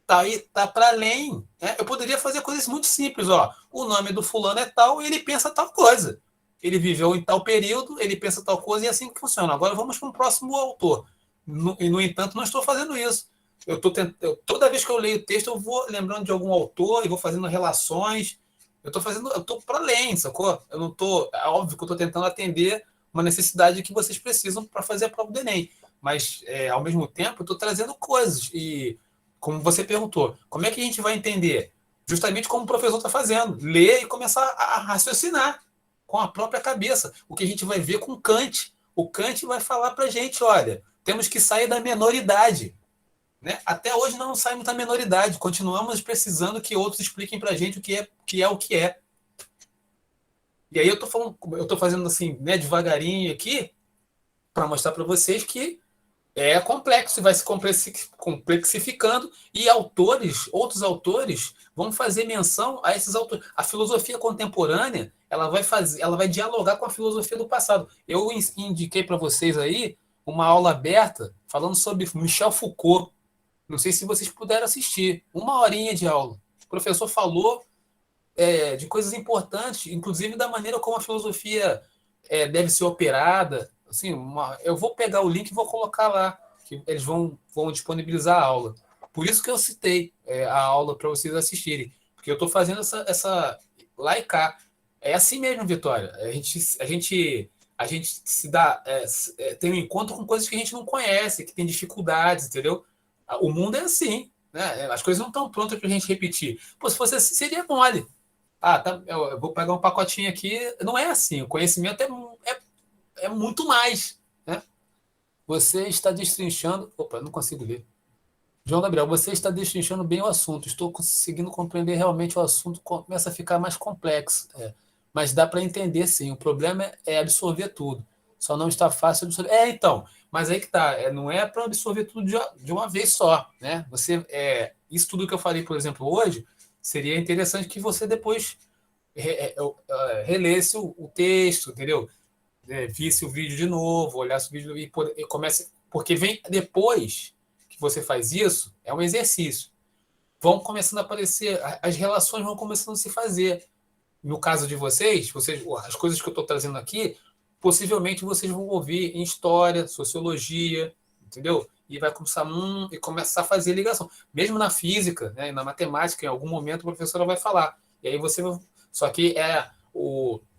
tá para além. Né? Eu poderia fazer coisas muito simples. Ó, o nome do fulano é tal e ele pensa tal coisa. Ele viveu em tal período, ele pensa tal coisa e é assim que funciona. Agora vamos para um próximo autor. No entanto, não estou fazendo isso. Toda vez que eu leio o texto, eu vou lembrando de algum autor e vou fazendo relações. Eu estou para além, sacou? Eu não estou. É óbvio que eu estou tentando atender uma necessidade que vocês precisam para fazer a prova do Enem. Mas, ao mesmo tempo, eu estou trazendo coisas. E, como você perguntou, como é que a gente vai entender? Justamente como o professor está fazendo. Ler e começar a raciocinar com a própria cabeça. O que a gente vai ver com Kant. O Kant vai falar para a gente, olha, temos que sair da menoridade. Né? Até hoje não saímos da menoridade. Continuamos precisando que outros expliquem para a gente o que é o que é. E aí eu estou fazendo assim, né, devagarinho aqui, para mostrar para vocês que é complexo e vai se complexificando, e outros autores vão fazer menção a esses autores. A filosofia contemporânea, ela vai dialogar com a filosofia do passado. Eu indiquei para vocês aí uma aula aberta falando sobre Michel Foucault. Não sei se vocês puderam assistir. 1 horinha de aula. O professor falou de coisas importantes, inclusive da maneira como a filosofia deve ser operada. Assim, eu vou pegar o link e vou colocar lá, que eles vão disponibilizar a aula. Por isso que eu citei a aula para vocês assistirem, porque eu estou fazendo essa lá e cá. É assim mesmo, Vitória. A gente se dá, tem um encontro com coisas que a gente não conhece, que tem dificuldades, entendeu? O mundo é assim, né? As coisas não estão prontas para a gente repetir. Pô, se fosse assim, seria mole. Tá, eu vou pegar um pacotinho aqui. Não é assim. O conhecimento é muito mais. Né? Você está destrinchando. Opa, eu não consigo ler. João Gabriel, você está destrinchando bem o assunto. Estou conseguindo compreender realmente o assunto, começa a ficar mais complexo. Mas dá para entender sim. O problema é absorver tudo. Só não está fácil absorver. Então, mas aí que tá. Não é para absorver tudo de uma vez só. Né? Isso tudo que eu falei, por exemplo, hoje, seria interessante que você depois relesse o texto, entendeu? Visse o vídeo de novo, olhasse o vídeo e comece. Porque vem depois que você faz isso, é um exercício. Vão começando a aparecer, as relações vão começando a se fazer. No caso de vocês, as coisas que eu estou trazendo aqui, possivelmente vocês vão ouvir em história, sociologia, entendeu? E vai começar e começar a fazer ligação. Mesmo na física, né, e na matemática, em algum momento a professora vai falar. E aí você vai. Só que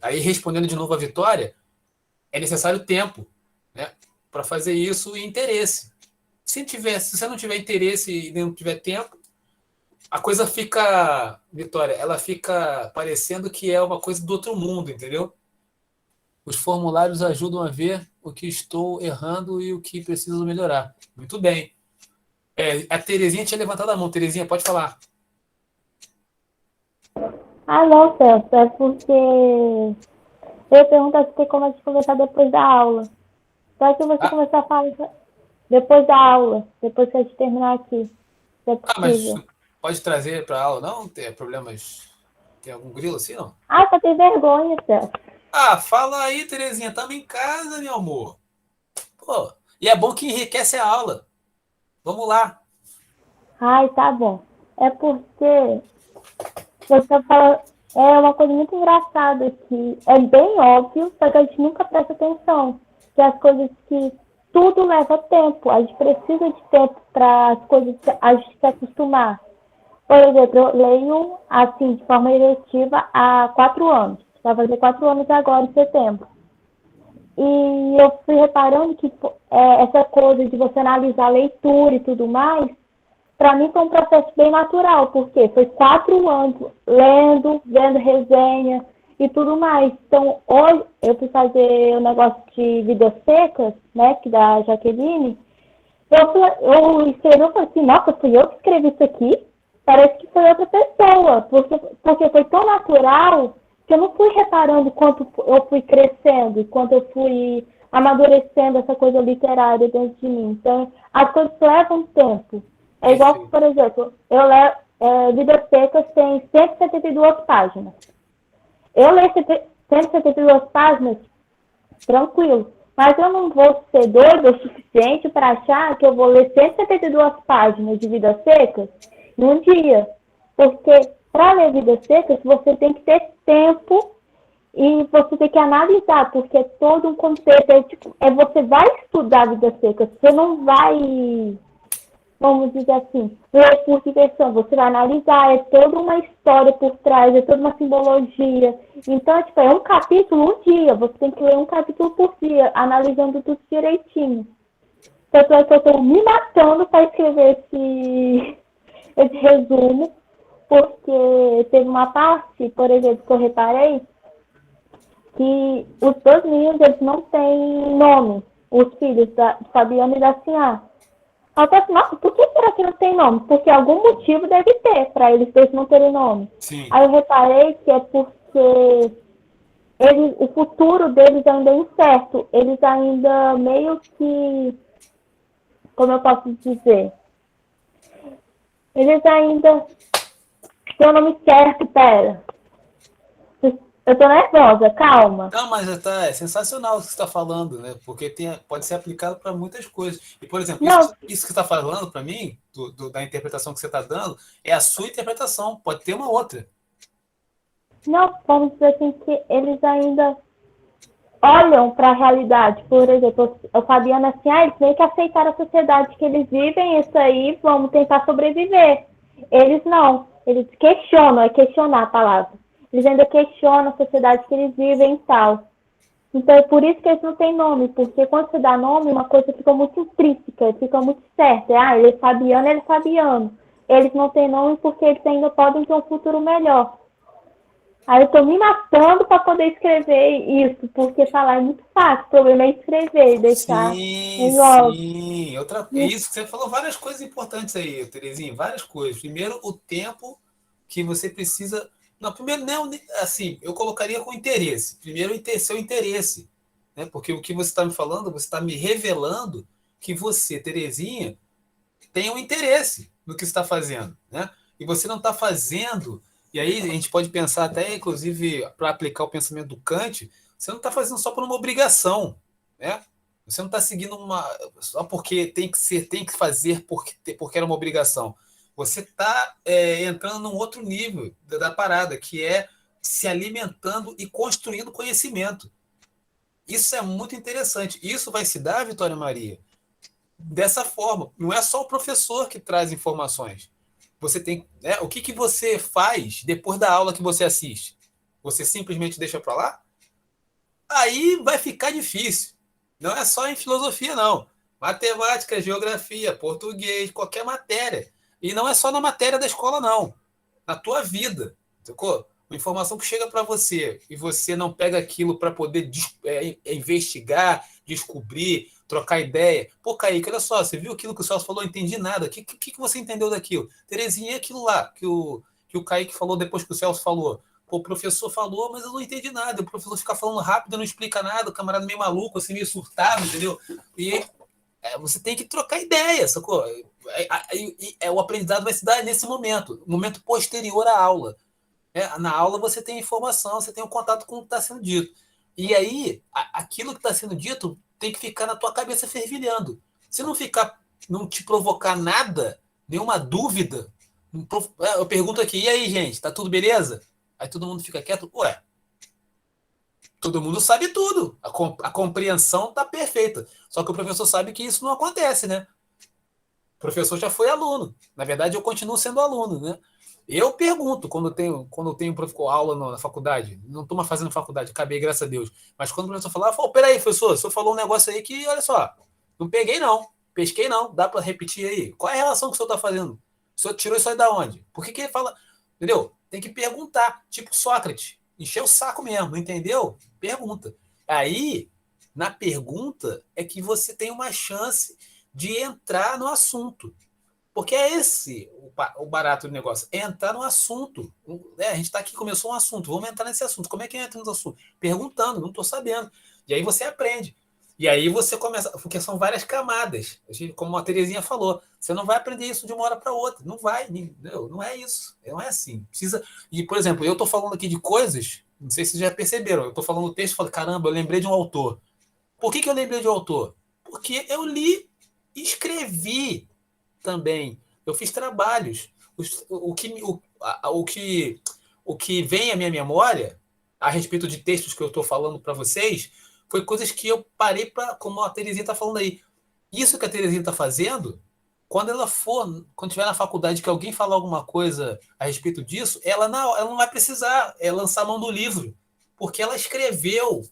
aí respondendo de novo a Vitória, é necessário tempo, né, para fazer isso e interesse. Se você não tiver interesse e não tiver tempo, a coisa fica, Vitória, ela fica parecendo que é uma coisa do outro mundo, entendeu? Os formulários ajudam a ver o que estou errando e o que preciso melhorar. Muito bem. A Terezinha tinha levantado a mão. Terezinha, pode falar. Ah, não, Celso, é porque eu ia perguntar se tem como a gente conversar depois da aula. Só que você começar a falar depois da aula, depois que a gente terminar aqui. Se é Mas possível. pode trazer para a aula, não? Tem problemas? Tem algum grilo assim, não? Ah, só tem vergonha, Celso. Fala aí, Terezinha. Estamos em casa, meu amor. Pô, e é bom que enriquece a aula. Vamos lá. Ai, tá bom. É porque você fala, é uma coisa muito engraçada que é bem óbvio, só que a gente nunca presta atenção. Que as coisas que tudo leva tempo. A gente precisa de tempo para as coisas a gente se acostumar. Por exemplo, eu leio assim de forma eletiva há 4 anos. Vai fazer 4 anos agora, em setembro. E eu fui reparando que essa coisa de você analisar a leitura e tudo mais, para mim foi um processo bem natural, porque foi 4 anos lendo, vendo resenha e tudo mais. Então, hoje eu fui fazer o negócio de Vidas Secas, né, que da Jaqueline. Eu escrevi e falei assim, nossa, fui eu que escrevi isso aqui? Parece que foi outra pessoa, porque foi tão natural que eu não fui reparando quanto eu fui crescendo, quanto eu fui amadurecendo essa coisa literária dentro de mim. Então, as coisas levam tempo. É igual, por exemplo, eu leio Vidas Secas tem 172 páginas. Eu leio 172 páginas tranquilo, mas eu não vou ser doido o suficiente para achar que eu vou ler 172 páginas de Vidas Secas num dia. Porque para ler Vidas Secas, você tem que ter tempo e você tem que analisar, porque é todo um contexto. Você vai estudar Vidas Secas, você não vai, vamos dizer assim, ler por diversão, você vai analisar, é toda uma história por trás, é toda uma simbologia. Então, é um capítulo um dia, você tem que ler um capítulo por dia, analisando tudo direitinho. Tanto é que eu estou me matando para escrever esse resumo, porque teve uma parte, por exemplo, que eu reparei, que os 2 meninos, eles não têm nome, os filhos de Fabiano e da Sinhá. Eu falei assim, nossa, por que será que não tem nome? Porque algum motivo deve ter para eles dois não terem nome. Sim. Aí eu reparei que é porque o futuro deles ainda é incerto. Eles ainda meio que, como eu posso dizer, eles ainda têm o nome certo, pera. Eu tô nervosa, calma. Não, mas é sensacional o que você está falando, né? Porque pode ser aplicado para muitas coisas. E, por exemplo, isso que você está falando para mim, da interpretação que você está dando, é a sua interpretação, pode ter uma outra. Não, vamos dizer assim que eles ainda olham para a realidade. Por exemplo, o Fabiano assim, eles têm que aceitar a sociedade que eles vivem, isso aí, vamos tentar sobreviver. Eles não, eles questionam, é questionar a palavra. Eles ainda questionam a sociedade que eles vivem e tal. Então, é por isso que eles não têm nome, porque quando você dá nome, uma coisa fica muito intrínseca, fica muito certa. Ele é Fabiano, ele é Fabiano. Eles não têm nome porque eles ainda podem ter um futuro melhor. Aí eu tô me matando para poder escrever isso, porque falar é muito fácil, o problema é escrever, deixar Sim. Isso que você falou, várias coisas importantes aí, Terezinha, várias coisas. Primeiro, o tempo que você precisa. Não, primeiro, não, assim, eu colocaria com interesse. Primeiro, seu interesse, né? Porque o que você está me falando, você está me revelando que você, Terezinha, tem um interesse no que está fazendo, né? e você não está fazendo, e aí a gente pode pensar até, inclusive, para aplicar o pensamento do Kant, você não está fazendo só por uma obrigação, né? Você não está seguindo só porque tem que fazer porque era uma obrigação. Você está entrando num outro nível da parada, que é se alimentando e construindo conhecimento. Isso é muito interessante. Isso vai se dar, Vitória Maria, dessa forma. Não é só o professor que traz informações. Você tem, né? O que você faz depois da aula que você assiste? Você simplesmente deixa para lá? Aí vai ficar difícil. Não é só em filosofia, não. Matemática, geografia, português, qualquer matéria. E não é só na matéria da escola, não. Na tua vida. Sacou? Uma informação que chega para você e você não pega aquilo para poder investigar, descobrir, trocar ideia. Pô, Kaique, olha só, você viu aquilo que o Celso falou? Eu entendi nada. O que você entendeu daquilo? Terezinha, é aquilo lá que o Kaique falou depois que o Celso falou. Pô, o professor falou, mas eu não entendi nada. O professor fica falando rápido, não explica nada, o camarada meio maluco, assim, meio surtado, entendeu? E você tem que trocar ideia, sacou? O aprendizado vai se dar nesse momento posterior à aula. Na aula você tem informação, você tem um contato com o que está sendo dito. E aí, aquilo que está sendo dito tem que ficar na tua cabeça fervilhando. Se não te provocar nada, nenhuma dúvida, eu pergunto aqui, e aí, gente, tá tudo beleza? Aí todo mundo fica quieto. Ué, todo mundo sabe tudo. A compreensão está perfeita. Só que o professor sabe que isso não acontece, né? O professor já foi aluno. Na verdade, eu continuo sendo aluno, né? Eu pergunto quando eu tenho aula na faculdade. Não estou mais fazendo faculdade, acabei, graças a Deus. Mas quando o professor falar, peraí, professor, o senhor falou um negócio aí que, olha só, não peguei não, pesquei não, dá para repetir aí? Qual é a relação que o senhor está fazendo? O senhor tirou isso aí da onde? Por que ele fala? Entendeu? Tem que perguntar, tipo Sócrates. Encher o saco mesmo, não entendeu? Pergunta. Aí, na pergunta, é que você tem uma chance de entrar no assunto. Porque é esse o barato do negócio, é entrar no assunto. A gente está aqui, começou um assunto, vamos entrar nesse assunto. Como é que entra no assunto? Perguntando, não estou sabendo. E aí você aprende. E aí você começa, porque são várias camadas. Como a Terezinha falou, você não vai aprender isso de uma hora para outra. Não vai, não é isso. Não é assim. Precisa. E, por exemplo, eu estou falando aqui de coisas, não sei se vocês já perceberam, eu estou falando o texto e falo, caramba, eu lembrei de um autor. Por que eu lembrei de um autor? Porque eu li e escrevi também. Eu fiz trabalhos. O que vem à minha memória a respeito de textos que eu estou falando para vocês foi coisas que eu parei para, como a Terezinha está falando aí. Isso que a Terezinha está fazendo, quando estiver na faculdade, que alguém falar alguma coisa a respeito disso, ela não vai precisar lançar a mão do livro, porque ela escreveu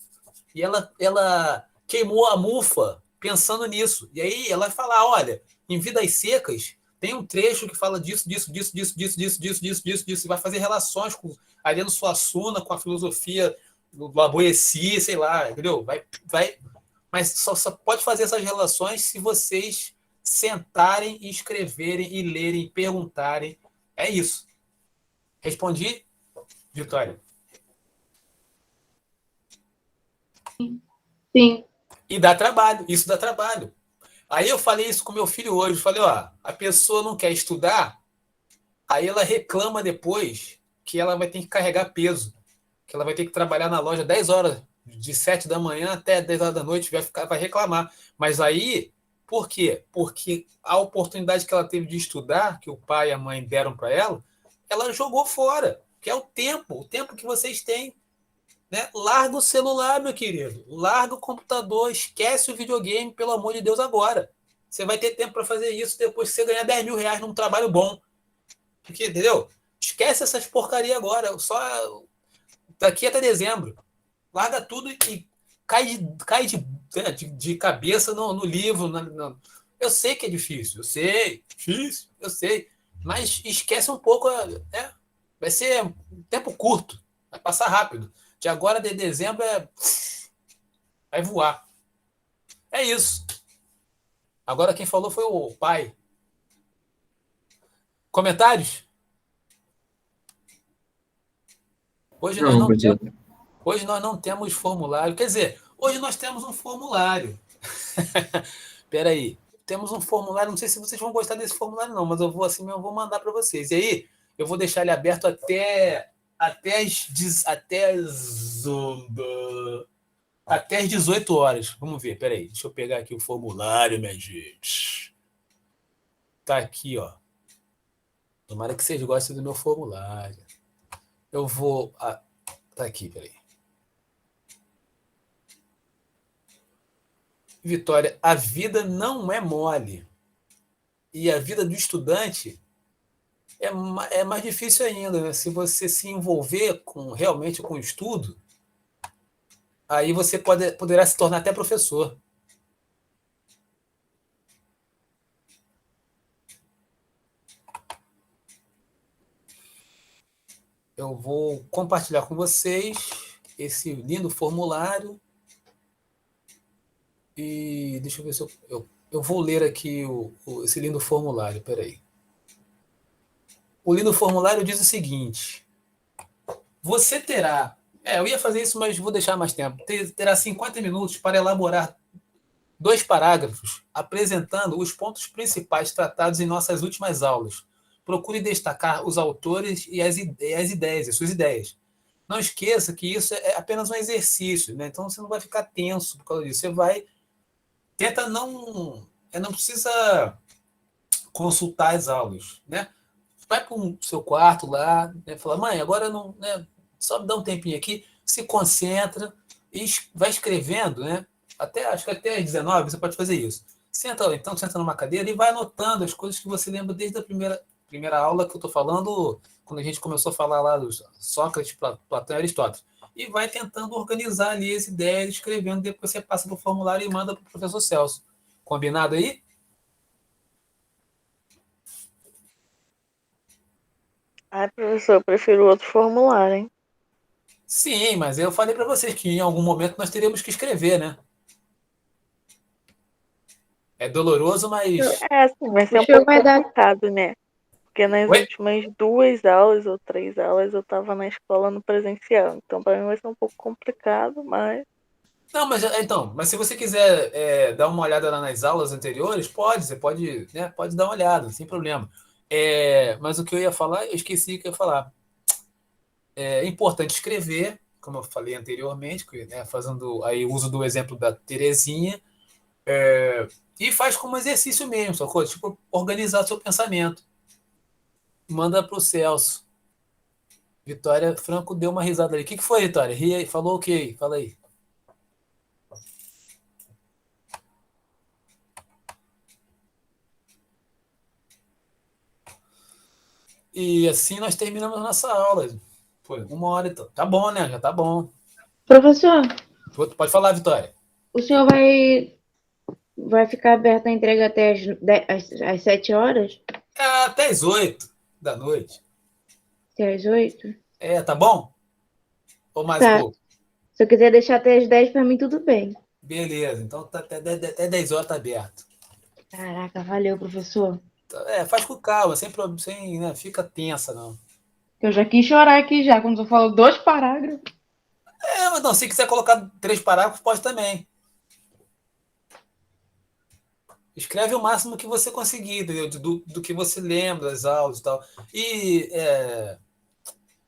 e ela queimou a mufa pensando nisso. E aí ela vai falar, olha, em Vidas Secas tem um trecho que fala disso, e vai fazer relações com Ariano Suassuna, com a filosofia do Laboessi, sei lá, entendeu? Mas só pode fazer essas relações se vocês sentarem e escreverem e lerem, perguntarem. É isso. Respondi, Vitória? Sim. E dá trabalho, isso dá trabalho. Aí eu falei isso com meu filho hoje, falei, a pessoa não quer estudar, aí ela reclama depois que ela vai ter que carregar peso, que ela vai ter que trabalhar na loja 10 horas, de 7 da manhã até 10 horas da noite, vai reclamar. Mas aí, por quê? Porque a oportunidade que ela teve de estudar, que o pai e a mãe deram para ela jogou fora, que é o tempo que vocês têm. Né? Larga o celular, meu querido. Larga o computador, esquece o videogame, pelo amor de Deus, agora. Você vai ter tempo para fazer isso depois que você ganhar 10 mil reais num trabalho bom. Porque, entendeu? Esquece essas porcaria agora. Só daqui até dezembro. Larga tudo e cai de cabeça no livro. Eu sei que é difícil. Eu sei. Difícil. Eu sei. Mas esquece um pouco. Né? Vai ser um tempo curto. Vai passar rápido. De agora de dezembro vai voar. É isso. Agora quem falou foi o pai. Comentários? Hoje nós não temos formulário. Quer dizer, hoje nós temos um formulário. Espera aí. temos um formulário, não sei se vocês vão gostar desse formulário não, mas eu vou assim, eu vou mandar para vocês. E aí, eu vou deixar ele aberto até as 18 horas. Vamos ver, peraí, deixa eu pegar aqui o formulário, minha gente. Tá aqui, ó. Tomara que vocês gostem do meu formulário. Eu vou... tá aqui, peraí. Vitória, a vida não é mole. E a vida do estudante é mais difícil ainda, né? Se você se envolver realmente com o estudo, aí você poderá se tornar até professor. Eu vou compartilhar com vocês esse lindo formulário. E deixa eu ver se eu vou ler aqui esse lindo formulário. Peraí. O lindo formulário diz o seguinte: você terá... eu ia fazer isso, mas vou deixar mais tempo. Terá 50 minutos para elaborar 2 parágrafos apresentando os pontos principais tratados em nossas últimas aulas. Procure destacar os autores e as ideias, as suas ideias. Não esqueça que isso é apenas um exercício, né? Então você não vai ficar tenso por causa disso. Você vai... Tenta não precisa consultar as aulas, né? Vai para o seu quarto lá, né? Fala, mãe, agora não, né? Só dá um tempinho aqui, se concentra e vai escrevendo, né? Acho que até às 19 você pode fazer isso. Senta numa cadeira e vai anotando as coisas que você lembra desde a primeira aula que eu estou falando, quando a gente começou a falar lá dos Sócrates, Platão e Aristóteles. E vai tentando organizar ali as ideias, escrevendo, depois você passa para o formulário e manda para o professor Celso. Combinado aí? Ai, professor, eu prefiro outro formulário, hein? Sim, mas eu falei para vocês que em algum momento nós teríamos que escrever, né? É doloroso, mas... É, assim, vai ser O um senhor pouco vai dar. complicado, né? Porque nas Oi? últimas 2 aulas ou 3 aulas eu tava na escola no presencial. Então pra mim vai ser um pouco complicado, mas... Não, mas se você quiser dar uma olhada lá nas aulas anteriores, você pode, né, pode dar uma olhada, sem problema. Mas o que eu ia falar, eu esqueci que eu ia falar. É importante escrever, como eu falei anteriormente, né, fazendo aí o uso do exemplo da Terezinha, e faz como exercício mesmo, sacou? Tipo, organizar seu pensamento. Manda para o Celso. Vitória Franco deu uma risada ali. O que foi, Vitória? Ri aí, falou o quê? Fala aí. E assim nós terminamos a nossa aula. Foi 1 hora e tá bom, né? Já tá bom. Professor, Pode falar, Vitória. o senhor vai ficar aberto a entrega até às 7 horas? Até as 8 da noite. Até às 8? Tá bom? Ou mais Tá. pouco? Se eu quiser deixar até às 10, pra mim tudo bem. Beleza, então até 10 horas tá aberto. Caraca, valeu, professor. Faz com calma, sem né, fica tensa, não. Eu já quis chorar aqui já, quando você falou 2 parágrafos. Mas não, se quiser colocar 3 parágrafos, pode também. Escreve o máximo que você conseguir, entendeu? Do que você lembra das aulas e tal. E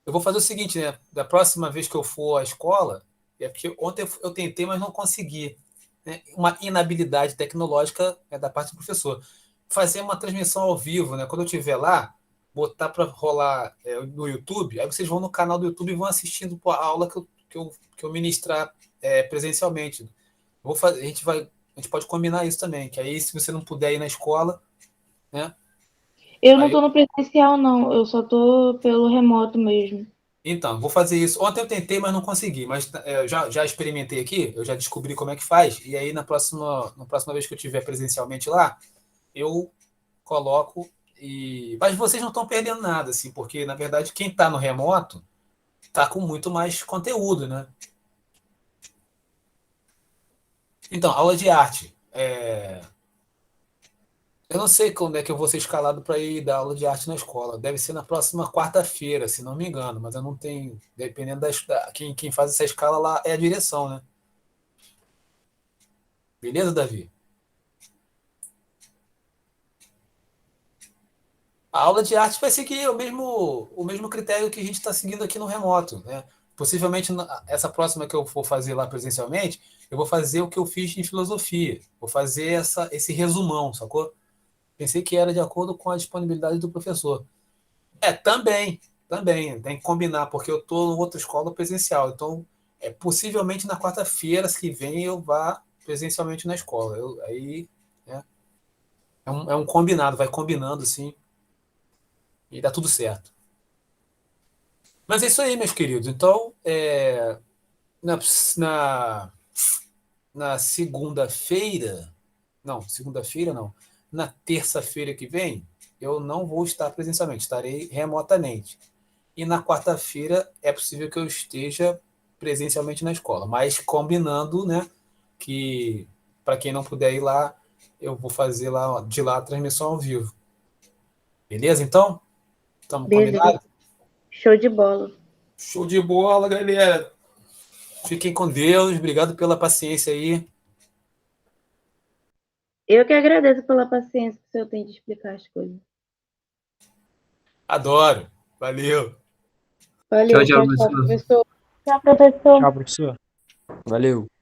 eu vou fazer o seguinte, né? Da próxima vez que eu for à escola, porque ontem eu tentei, mas não consegui. Né? Uma inabilidade tecnológica da parte do professor. Fazer uma transmissão ao vivo, né? Quando eu estiver lá, botar para rolar no YouTube, aí vocês vão no canal do YouTube e vão assistindo a aula que eu ministrar presencialmente. A gente pode combinar isso também, que aí se você não puder ir na escola, né? Eu não Aí tô no presencial, não. Eu só tô pelo remoto mesmo. Então, vou fazer isso. Ontem eu tentei, mas não consegui. Mas eu já experimentei aqui, eu já descobri como é que faz. E aí, na próxima vez que eu estiver presencialmente lá, eu coloco. Mas vocês não estão perdendo nada, assim, porque, na verdade, quem está no remoto está com muito mais conteúdo, né? Então, aula de arte. Eu não sei quando é que eu vou ser escalado para ir dar aula de arte na escola. Deve ser na próxima quarta-feira, se não me engano, mas eu não tenho. Dependendo quem faz essa escala lá é a direção, né? Beleza, Davi? A aula de arte vai seguir o mesmo critério que a gente está seguindo aqui no remoto, né? Possivelmente, essa próxima que eu for fazer lá presencialmente, eu vou fazer o que eu fiz em filosofia. Vou fazer esse resumão, sacou? Pensei que era de acordo com a disponibilidade do professor. Também, tem que combinar, porque eu estou em outra escola presencial. Então, possivelmente na quarta-feira que vem eu vá presencialmente na escola. Aí, né, é um combinado, vai combinando, assim, e dá tudo certo. Mas é isso aí, meus queridos. Então, na, na, na segunda-feira não. Na terça-feira que vem, eu não vou estar presencialmente, estarei remotamente. E na quarta-feira é possível que eu esteja presencialmente na escola, mas combinando, né, que para quem não puder ir lá, eu vou fazer lá de lá a transmissão ao vivo. Beleza, então? Estamos Beleza. combinados? Show de bola. Show de bola, galera. Fiquem com Deus. Obrigado pela paciência aí. Eu que agradeço pela paciência que o senhor tem de explicar as coisas. Adoro. Valeu. Valeu, Tchau, tchau, tchau, professor. professor. Tchau, professor. Tchau, professor. Valeu.